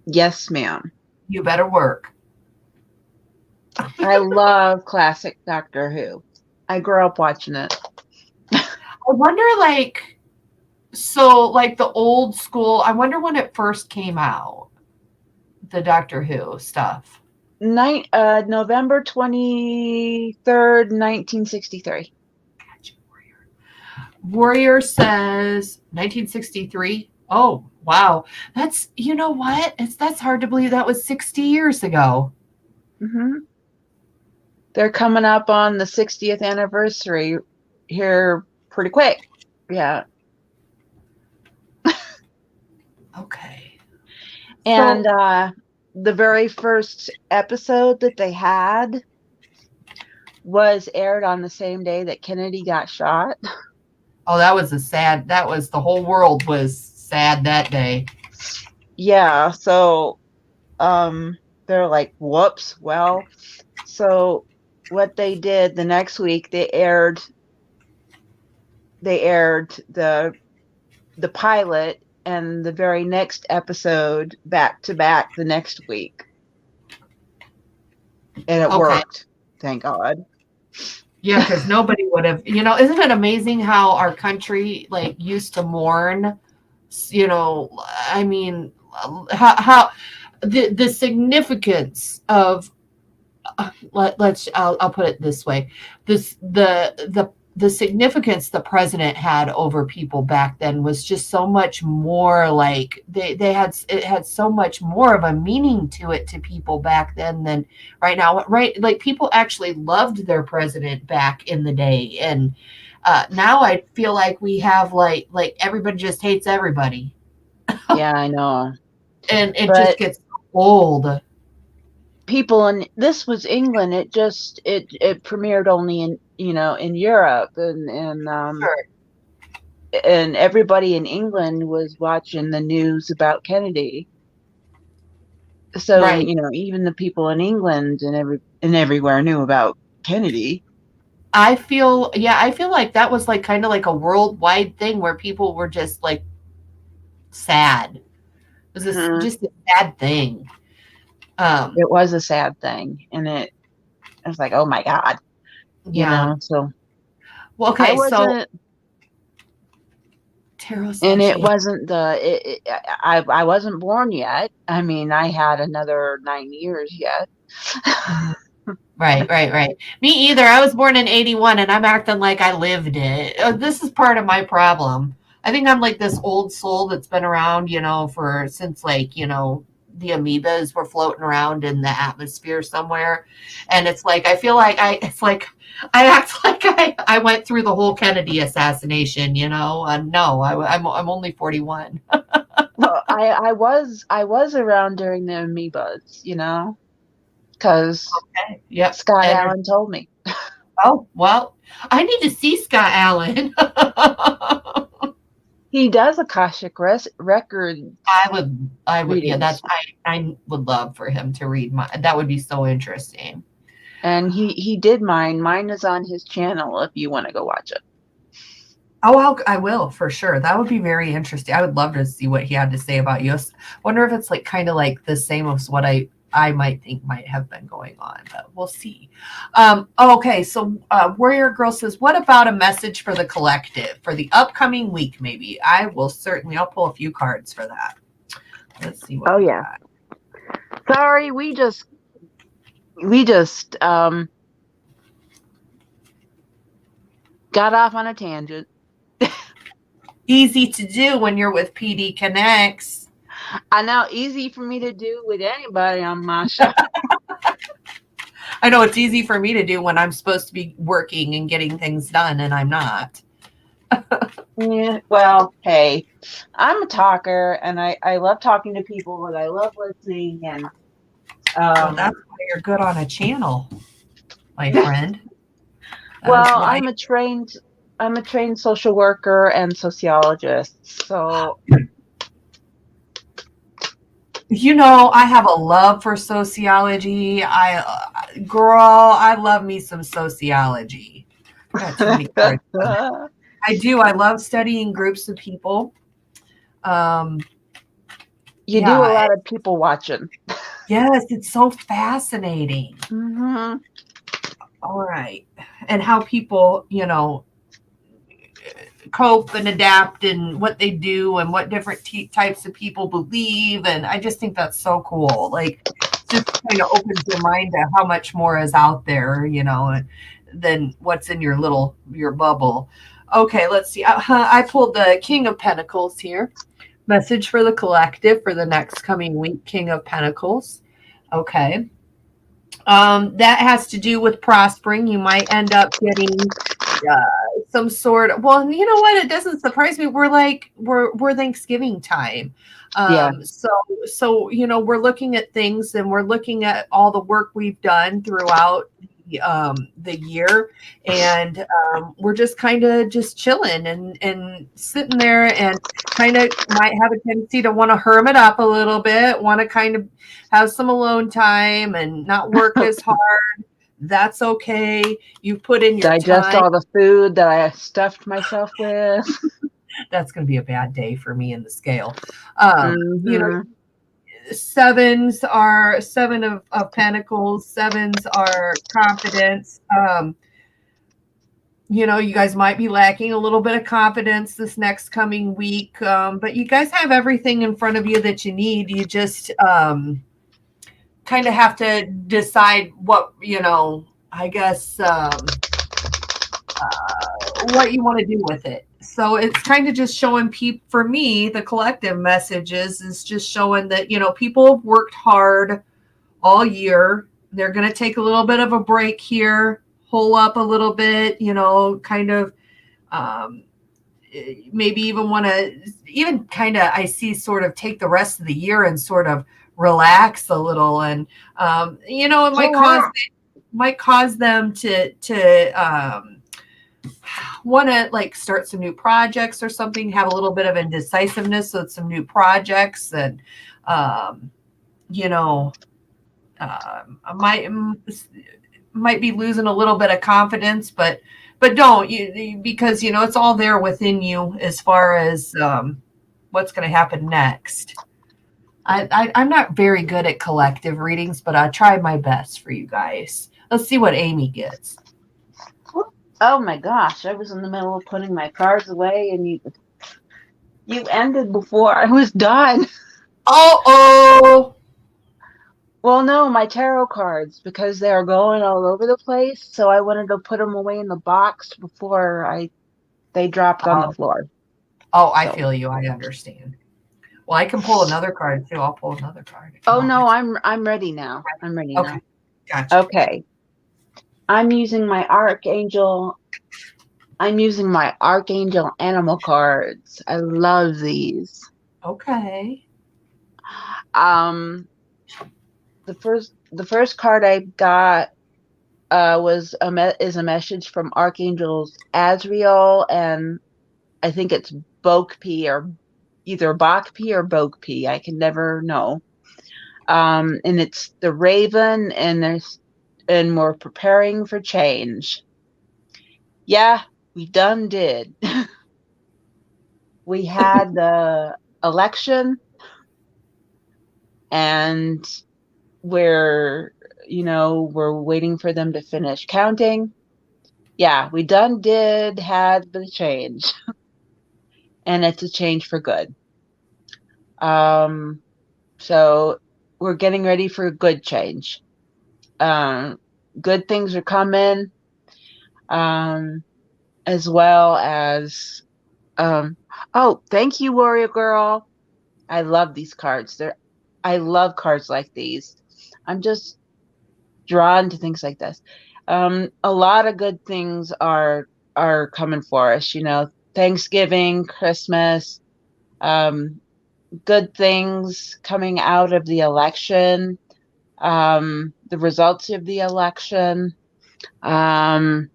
Yes, ma'am. You better work. I love classic Doctor Who. I grew up watching it. I wonder, like, so, like, the old school, I wonder when it first came out, the Doctor Who stuff. November 23rd, 1963. Warrior says 1963. Oh, wow. That's, you know what? That's hard to believe. That was 60 years ago. Mm-hmm. They're coming up on the 60th anniversary here pretty quick. Yeah. Okay. And the very first episode that they had was aired on the same day that Kennedy got shot. Oh, the whole world was sad that day. Yeah. So they're like, whoops. Well, so what they did the next week, they aired the pilot and the very next episode back to back the next week. And it worked. Thank God. Yeah, because nobody would have, isn't it amazing how our country like used to mourn, I mean, how the significance of, I'll put it this way. The significance the president had over people back then was just so much more, like it had so much more of a meaning to it to people back then than right now. Right. Like people actually loved their president back in the day. And now I feel like we have like everybody just hates everybody. Yeah, I know. And it just gets old. People, and this was England. It premiered only in Europe, and Sure. and everybody in England was watching the news about Kennedy. So Right. even the people in England and everywhere knew about Kennedy. I feel like that was like kind of like a worldwide thing where people were just like sad. It was just a sad thing. It was a sad thing, and I was like, oh my God. Yeah. So. Well, okay. So. And it wasn't I wasn't born yet. I mean, I had another 9 years yet. Right. Me either. I was born in 81 and I'm acting like I lived it. This is part of my problem. I think I'm like this old soul that's been around, since like, the amoebas were floating around in the atmosphere somewhere. And it's like, I feel like I act like I went through the whole Kennedy assassination, no, I'm only 41. Well, I was around during the amoebas, because Scott Allen told me. Oh, well, I need to see Scott Allen. He does Akashic records. I would. Yeah, I would love for him to read that would be so interesting. And he did mine. Mine is on his channel if you want to go watch it. Oh, I will for sure. That would be very interesting. I would love to see what he had to say about you. I wonder if it's like kind of like the same as what I might think might have been going on, but we'll see. Okay, so Warrior Girl says, what about a message for the collective for the upcoming week? Maybe I'll pull a few cards for that. Let's see what. Oh yeah. Sorry, we just got off on a tangent. Easy to do when you're with PD Connects. I know, easy for me to do with anybody on my show. I know it's easy for me to do when I'm supposed to be working and getting things done, and I'm not. Yeah, well, hey, I'm a talker, and I love talking to people, and I love listening, and Well, that's why you're good on a channel, my friend. well, I'm a trained social worker and sociologist, so you know, I have a love for sociology. Girl, I love me some sociology. I got too many cards. I do. I love studying groups of people. You do a lot of people watching. Yes, it's so fascinating. Mm-hmm. All right. And how people, you know, cope and adapt and what they do and what different types of people believe. And I just think that's so cool. Like, just kind of opens your mind to how much more is out there, you know, than what's in your bubble. Okay, let's see. I pulled the King of Pentacles here. Message for the collective for the next coming week, King of Pentacles. Okay. That has to do with prospering. You might end up getting some sort of, well, you know what? It doesn't surprise me. We're Thanksgiving time. Yeah. So, you know, we're looking at things and we're looking at all the work we've done throughout the year, and we're just kind of just chilling and sitting there, and kind of might have a tendency to want to hermit up a little bit, want to kind of have some alone time and not work as hard. That's okay. You put in your digest time. all the food that I stuffed myself with. That's going to be a bad day for me in the scale. Mm-hmm. You know, sevens are seven of pentacles. Sevens are confidence. You know, you guys might be lacking a little bit of confidence this next coming week, but you guys have everything in front of you that you need. You just kind of have to decide what, you know, I guess what you want to do with it. So it's kind of just showing people, for me, the collective messages is just showing that, you know, people have worked hard all year. They're going to take a little bit of a break here, hole up a little bit, you know, kind of maybe even want to even kind of, I see, sort of take the rest of the year and sort of relax a little. And, you know, it might cause them to want to like start some new projects or something, have a little bit of indecisiveness with some new projects, and you know, might be losing a little bit of confidence, but don't, because you know it's all there within you as far as what's going to happen next. I'm not very good at collective readings, but I try my best for you guys. Let's see what Amy gets. Oh my gosh, I was in the middle of putting my cards away and you ended before I was done. Oh. Well, no, my tarot cards, because they are going all over the place, so I wanted to put them away in the box before they dropped on the floor. Oh, I feel you. I understand. Well, I can pull another card too. I'll pull another card. Oh no, I'm ready now. I'm ready now. Gotcha. Okay. I'm using my Archangel Animal cards. I love these. Okay. The first card I got is a message from Archangels Azrael, and I think it's Bokpi, or either Bokpi or Bokpi. I can never know. And it's the Raven, and we're preparing for change. Yeah, we done did. We had the election, and we're waiting for them to finish counting. Yeah, we done did had the change. And it's a change for good. So we're getting ready for good change. Good things are coming, as well as oh, thank you, Warrior Girl. I love these cards. I love cards like these. I'm just drawn to things like this. A lot of good things are coming for us, Thanksgiving, Christmas, um, good things coming out of the election, the results of the election. Um,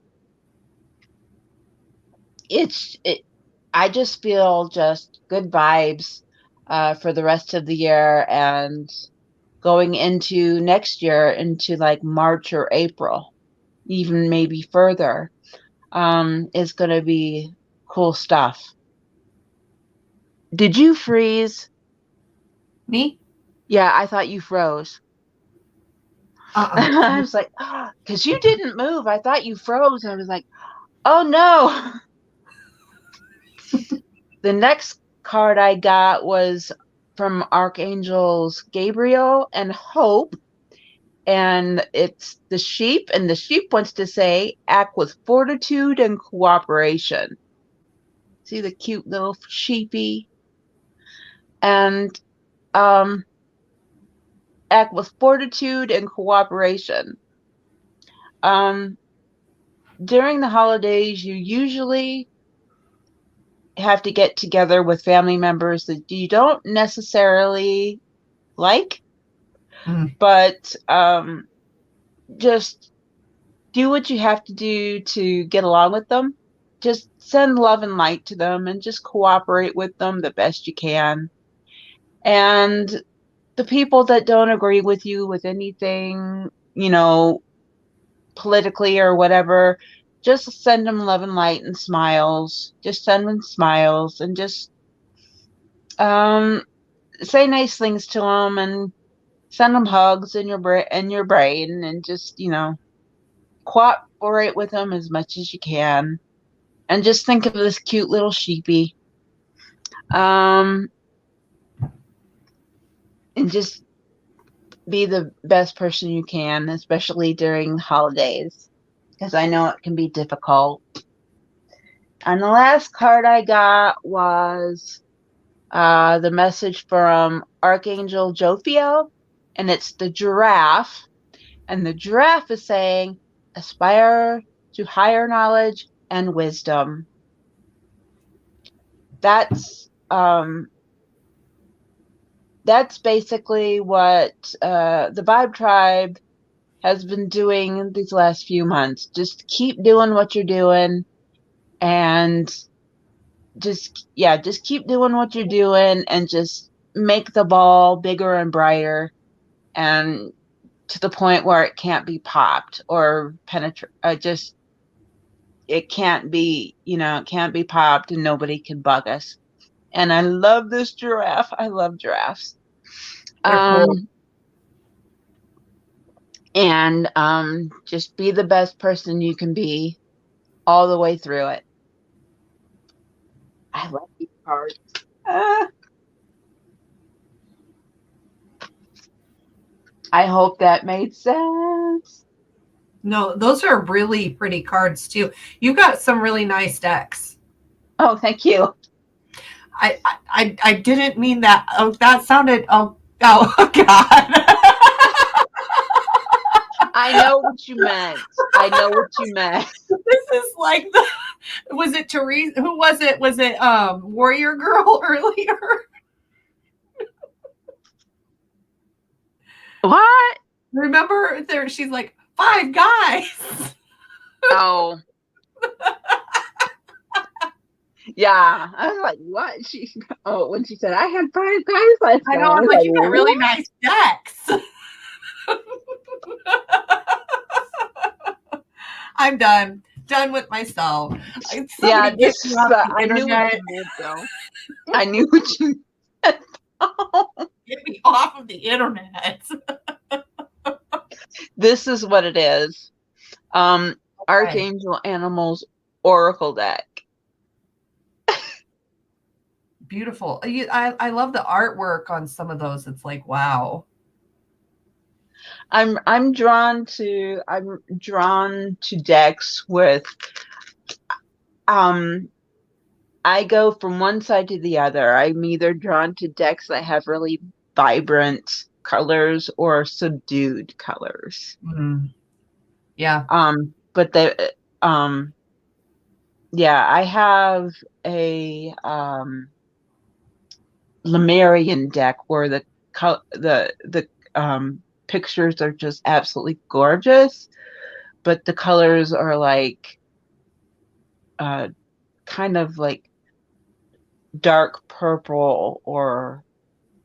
I just feel just good vibes for the rest of the year and going into next year, into like March or April, even maybe further, is going to be cool stuff. Did you freeze? Me? Yeah, I thought you froze. I was like, because you didn't move. I thought you froze. I was like, oh no. The next card I got was from Archangels Gabriel and Hope. And it's the sheep, and the sheep wants to say, act with fortitude and cooperation. See the cute little sheepy? And act with fortitude and cooperation. During the holidays, you usually have to get together with family members that you don't necessarily like, but just do what you have to do to get along with them. Just send love and light to them and just cooperate with them the best you can. And the people that don't agree with you with anything, politically or whatever, just send them love and light and smiles. Just send them smiles and just say nice things to them and send them hugs in your brain, and just cooperate with them as much as you can. And just think of this cute little sheepy. And just be the best person you can, especially during holidays, because I know it can be difficult. And the last card I got was the message from Archangel Jophiel, and it's the giraffe. And the giraffe is saying, aspire to higher knowledge and wisdom. That's basically what the Vibe Tribe has been doing these last few months. Just keep doing what you're doing, and just keep doing what you're doing, and just make the ball bigger and brighter, and to the point where it can't be popped or penetrate. It can't be, it can't be popped, and nobody can bug us. And I love this giraffe. I love giraffes. Cool. And just be the best person you can be all the way through it. I love these cards. I hope that made sense. No, those are really pretty cards too. You got some really nice decks. Oh, thank you. I didn't mean that. Oh, that sounded. Oh God. I know what you meant. I know what you meant. This is like was it Therese? Who was it? Was it Warrior Girl earlier? What? Remember there she's like 5 guys. Oh. Yeah. I was like, what? When she said I had 5 guys, I know, I was like, you got really nice decks. I'm done with myself. Yeah, this is I knew what you meant, though. I knew what you meant. Get me off of the internet. This is what it is. Okay. Archangel Animals Oracle deck. Beautiful. I love the artwork on some of those. It's like, wow. I'm drawn to decks with um I go from one side to the other. I'm either drawn to decks that have really vibrant colors or subdued colors. Mm, yeah. But the yeah, I have a Lemurian deck where the pictures are just absolutely gorgeous, but the colors are like uh kind of like dark purple or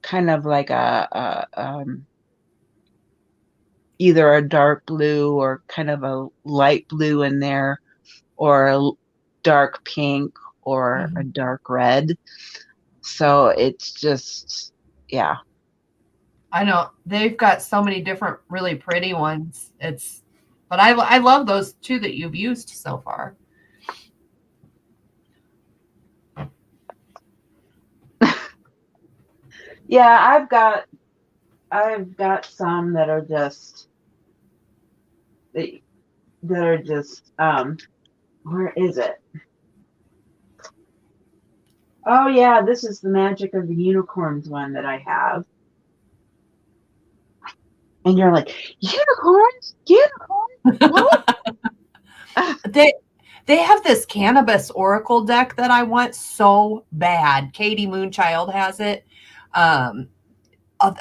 kind of like a either a dark blue or kind of a light blue in there or dark pink or a Mhm. dark red. So it's just, yeah. I know they've got so many different really pretty ones. But I love those two that you've used so far. Yeah, I've got some that are just that, that are just where is it? Oh yeah, this is the Magic of the Unicorns one that I have. And you're like, unicorns? Unicorns? What? They they have this cannabis oracle deck that I want so bad. Katie Moonchild has it. Um,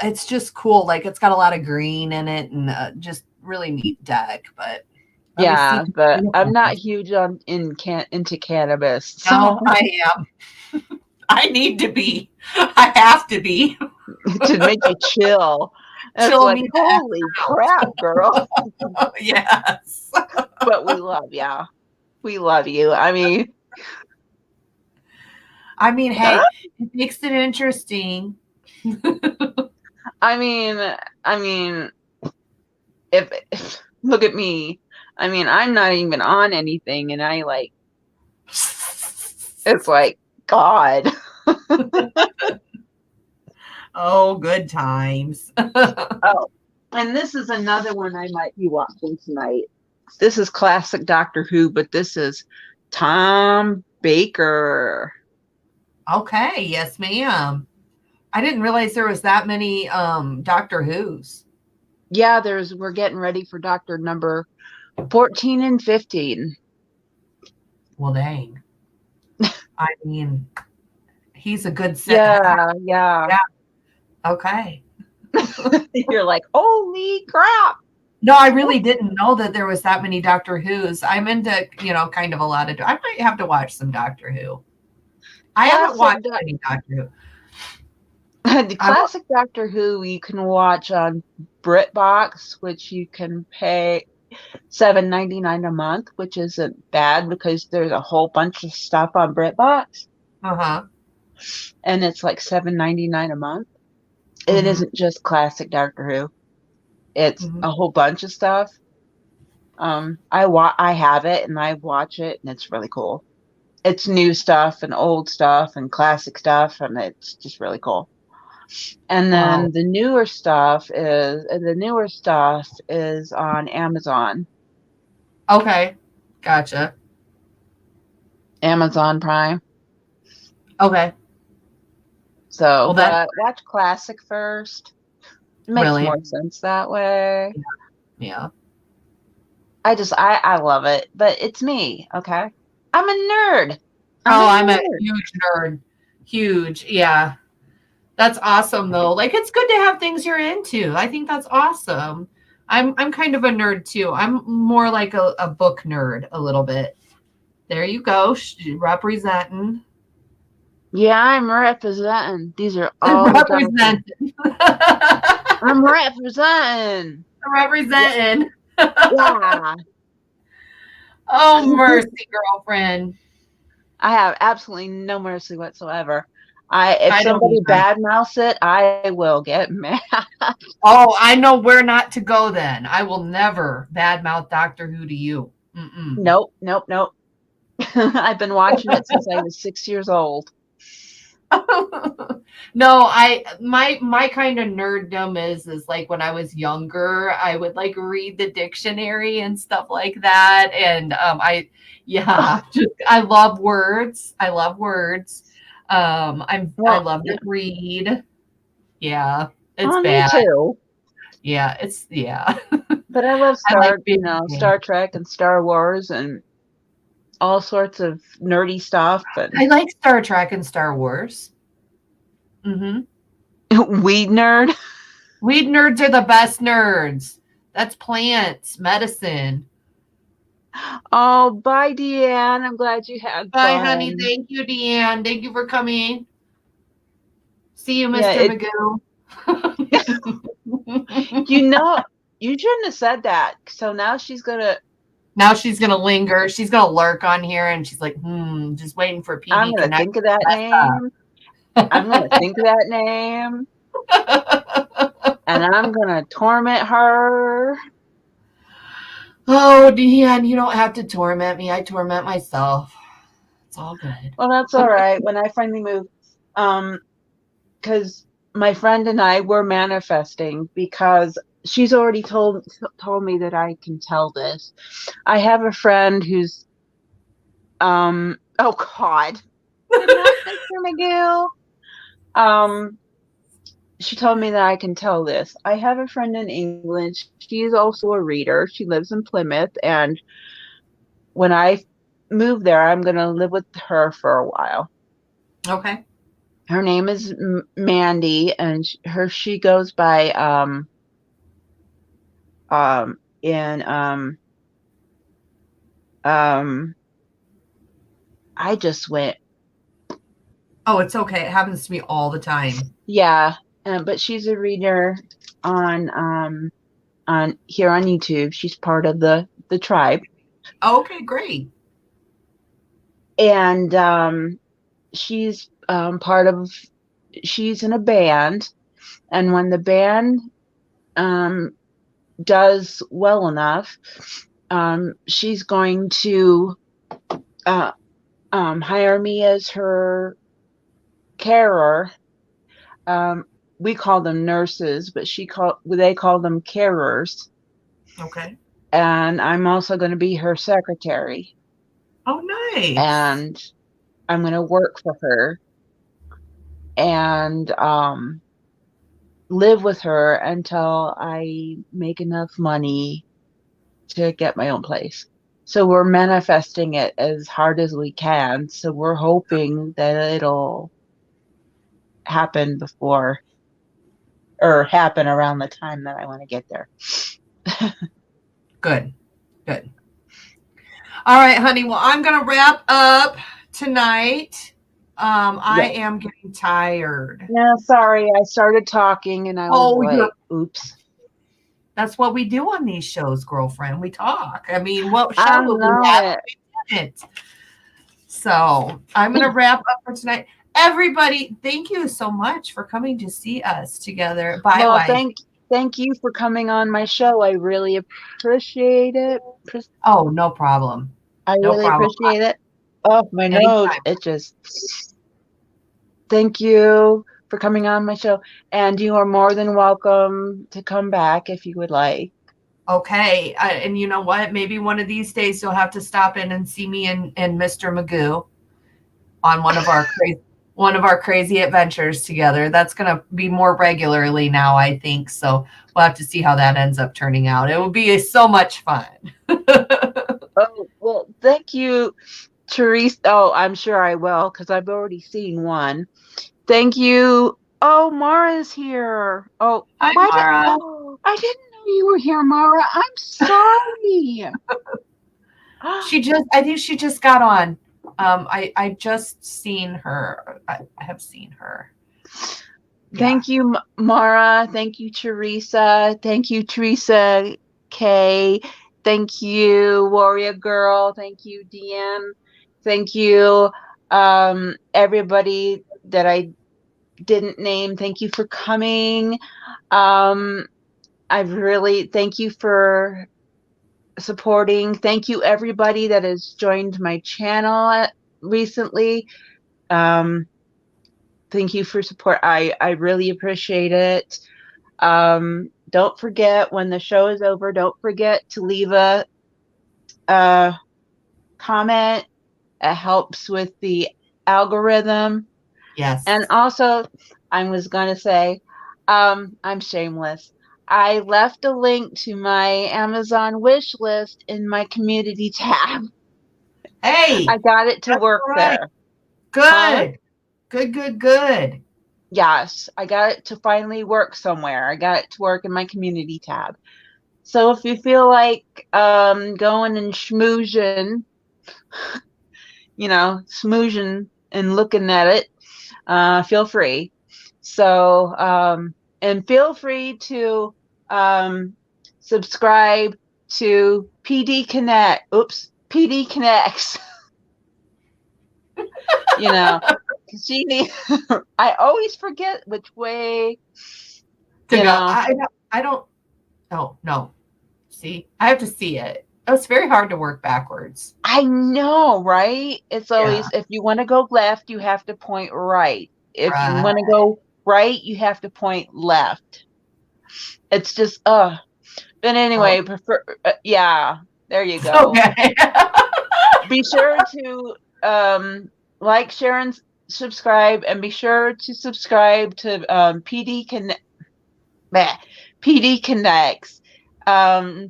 it's just cool. Like it's got a lot of green in it and just really neat deck. But let me see. Yeah, but I'm not huge into cannabis. So Now I am. I need to be. I have to be. to make you chill. It's Chill like, me the holy crap, girl. F. Yes. But we love ya. We love you. I mean, I mean, hey, it makes it interesting. I mean, I mean, if look at me. I mean, I'm not even on anything, and I like it's like God. Oh, good times. Oh, and this is another one I might be watching tonight. This is classic Doctor Who, but this is Tom Baker. Okay, yes, ma'am. I didn't realize there was that many Doctor Who's. Yeah, we're getting ready for Doctor number 14 and 15. Well, dang. I mean, he's a good set. Yeah, yeah. Yeah. Okay. You're like, holy crap. No, I really didn't know that there was that many Doctor Who's. I'm into, kind of a lot of. I might have to watch some Doctor Who. I haven't watched any Doctor Who. The classic Doctor Who you can watch on BritBox, which you can pay $7.99 a month, which isn't bad because there's a whole bunch of stuff on BritBox. Uh-huh. And it's like $7.99 a month. It Mhm. isn't just classic Doctor Who. It's Mhm. a whole bunch of stuff. I have it and I watch it and it's really cool. It's new stuff and old stuff and classic stuff and it's just really cool. And then Wow. the newer stuff is on Amazon. Okay. Gotcha. Amazon Prime. Okay. So, Well, that's but watch classic first. It makes really, more sense that way. yeah. I love it, but it's me, okay? I'm a nerd. Oh, I'm a nerd. huge nerd. Huge. Yeah. That's awesome though. Like it's good to have things you're into. I think that's awesome. I'm kind of a nerd too. I'm more like a book nerd a little bit. There you go. Representing. Yeah, I'm representing. These are all Representing. I'm representing. Representing. Yeah. Oh, mercy, girlfriend. I have absolutely no mercy whatsoever. If I don't somebody either. badmouths it, I will get mad. Oh, I know where not to go then. I will never badmouth Doctor Who to you. Mm-mm. Nope, nope, nope. I've been watching it since I was 6 years old. No, my kind of nerddom is like when I was younger, I would like read the dictionary and stuff like that. And yeah, just I love words. I love words. I Well, love to read. Yeah, it's oh, me bad. too. Yeah, it's yeah. But I love I like being. Star Trek and Star Wars and all sorts of nerdy stuff and I like Star Trek and Star Wars. Hmm. weed nerd. Weed nerds are the best nerds. That's plants, medicine. Oh, bye, Deanne. I'm glad you had Bye, honey. fun. Thank you, Deanne. Thank you for coming. See you, Yeah, Mr. it Magoo. you know you shouldn't have said that. So now she's gonna Now she's gonna linger. She's gonna lurk on here, and she's like, just waiting for I'm PB gonna Connect think of that to name. mess I'm gonna think of that name up. and I'm gonna torment her. Oh, Deanne, you don't have to torment me. I torment myself. It's all good. Well, that's all right. When I finally move, because my friend and I were manifesting because she's already told me that I can tell this. I have a friend who's oh God. Good night, Mr. McGill. She told me that I can tell this. I have a friend in England. She is also a reader. She lives in Plymouth, and when I move there, I'm going to live with her for a while. Okay. Her name is Mandy, and she goes by in um I just went Oh, it's okay. It happens to me all the time. yeah, but she's a reader on here on YouTube. She's part of the tribe, Okay, great. and she's part of she's in a band, and when the band um does well enough, she's going to uh, hire me as her carer. Um, we call them nurses, but they call them carers. Okay. And I'm also going to be her secretary, Oh, nice. and I'm going to work for her and live with her until I make enough money to get my own place. So we're manifesting it as hard as we can. So we're hoping that it'll happen before or happen around the time that I want to get there. Good. Good. All right, honey. Well, I'm going to wrap up tonight. I Yeah. am getting tired. No, sorry. I started talking and I was Oh, like, oops. that's what we do on these shows, girlfriend. We talk. I mean, what I show would we know have it. if we didn't? So I'm going to wrap up for tonight. Everybody, thank you so much for coming to see us together. Bye, Well, wife. thank you for coming on my show. I really appreciate it. Oh, no problem. I No really problem. appreciate it. Oh, my nose. Anytime. It just thank you for coming on my show. And you are more than welcome to come back if you would like. Okay. And you know what? Maybe one of these days you'll have to stop in and see me and Mr. Magoo on one of our crazy adventures together. That's going to be more regularly now, I think. So we'll have to see how that ends up turning out. It will be so much fun. Oh, well, thank you, Therese. Oh, I'm sure I will because I've already seen one. Thank you. Oh, Mara's here. Oh, Hi, why did Mara. oh, I didn't know you were here, Mara. I'm sorry. I think she just got on. I just seen her. I have seen her. Yeah. Thank you, Mara. Thank you, Teresa. Thank you, Teresa K. Thank you, Warrior Girl. Thank you, Deanne. Thank you, everybody that I didn't name. Thank you for coming. I really thank you for supporting. Thank you, everybody that has joined my channel recently. thank you for support. I really appreciate it. Don't forget, when the show is over, don't forget to leave a comment. It helps with the algorithm. Yes. And also, I was going to say, I'm shameless. I left a link to my Amazon wish list in my community tab. Hey, I got it to work right. there. Good. Huh? Good. Yes, I got it to finally work somewhere. I got it to work in my community tab. So if you feel like going and schmoozing, smoozing and looking at it, feel free. So, and feel free to subscribe to PD Connect. Oops, PD Connects. She need. I always forget which way to go. I don't. Oh no. See, I have to see it. It's very hard to work backwards. I know, right? It's always, if you want to go left, you have to point right. If you want to go right, you have to point left. It's just, But anyway, yeah, there you go. Okay. Be sure to like, share, and subscribe, and be sure to subscribe to PD Connects.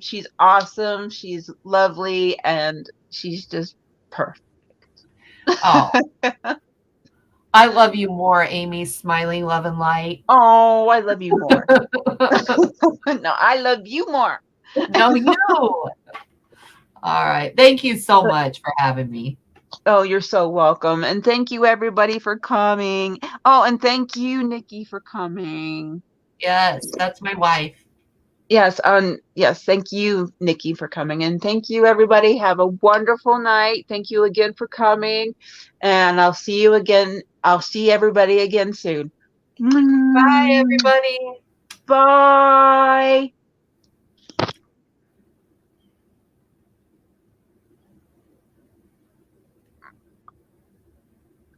She's awesome. She's lovely, and she's just perfect. Oh, I love you more, Amy. Smiling love and light. Oh, I love you more. No, I love you more. No, you. All right. Thank you so much for having me. Oh, you're so welcome. And thank you, everybody, for coming. Oh, and thank you, Nikki, for coming. Yes, that's my wife. Yes, thank you, Nikki, for coming. And thank you, everybody. Have a wonderful night. Thank you again for coming. And I'll see you again. I'll see everybody again soon. Bye, everybody. Bye.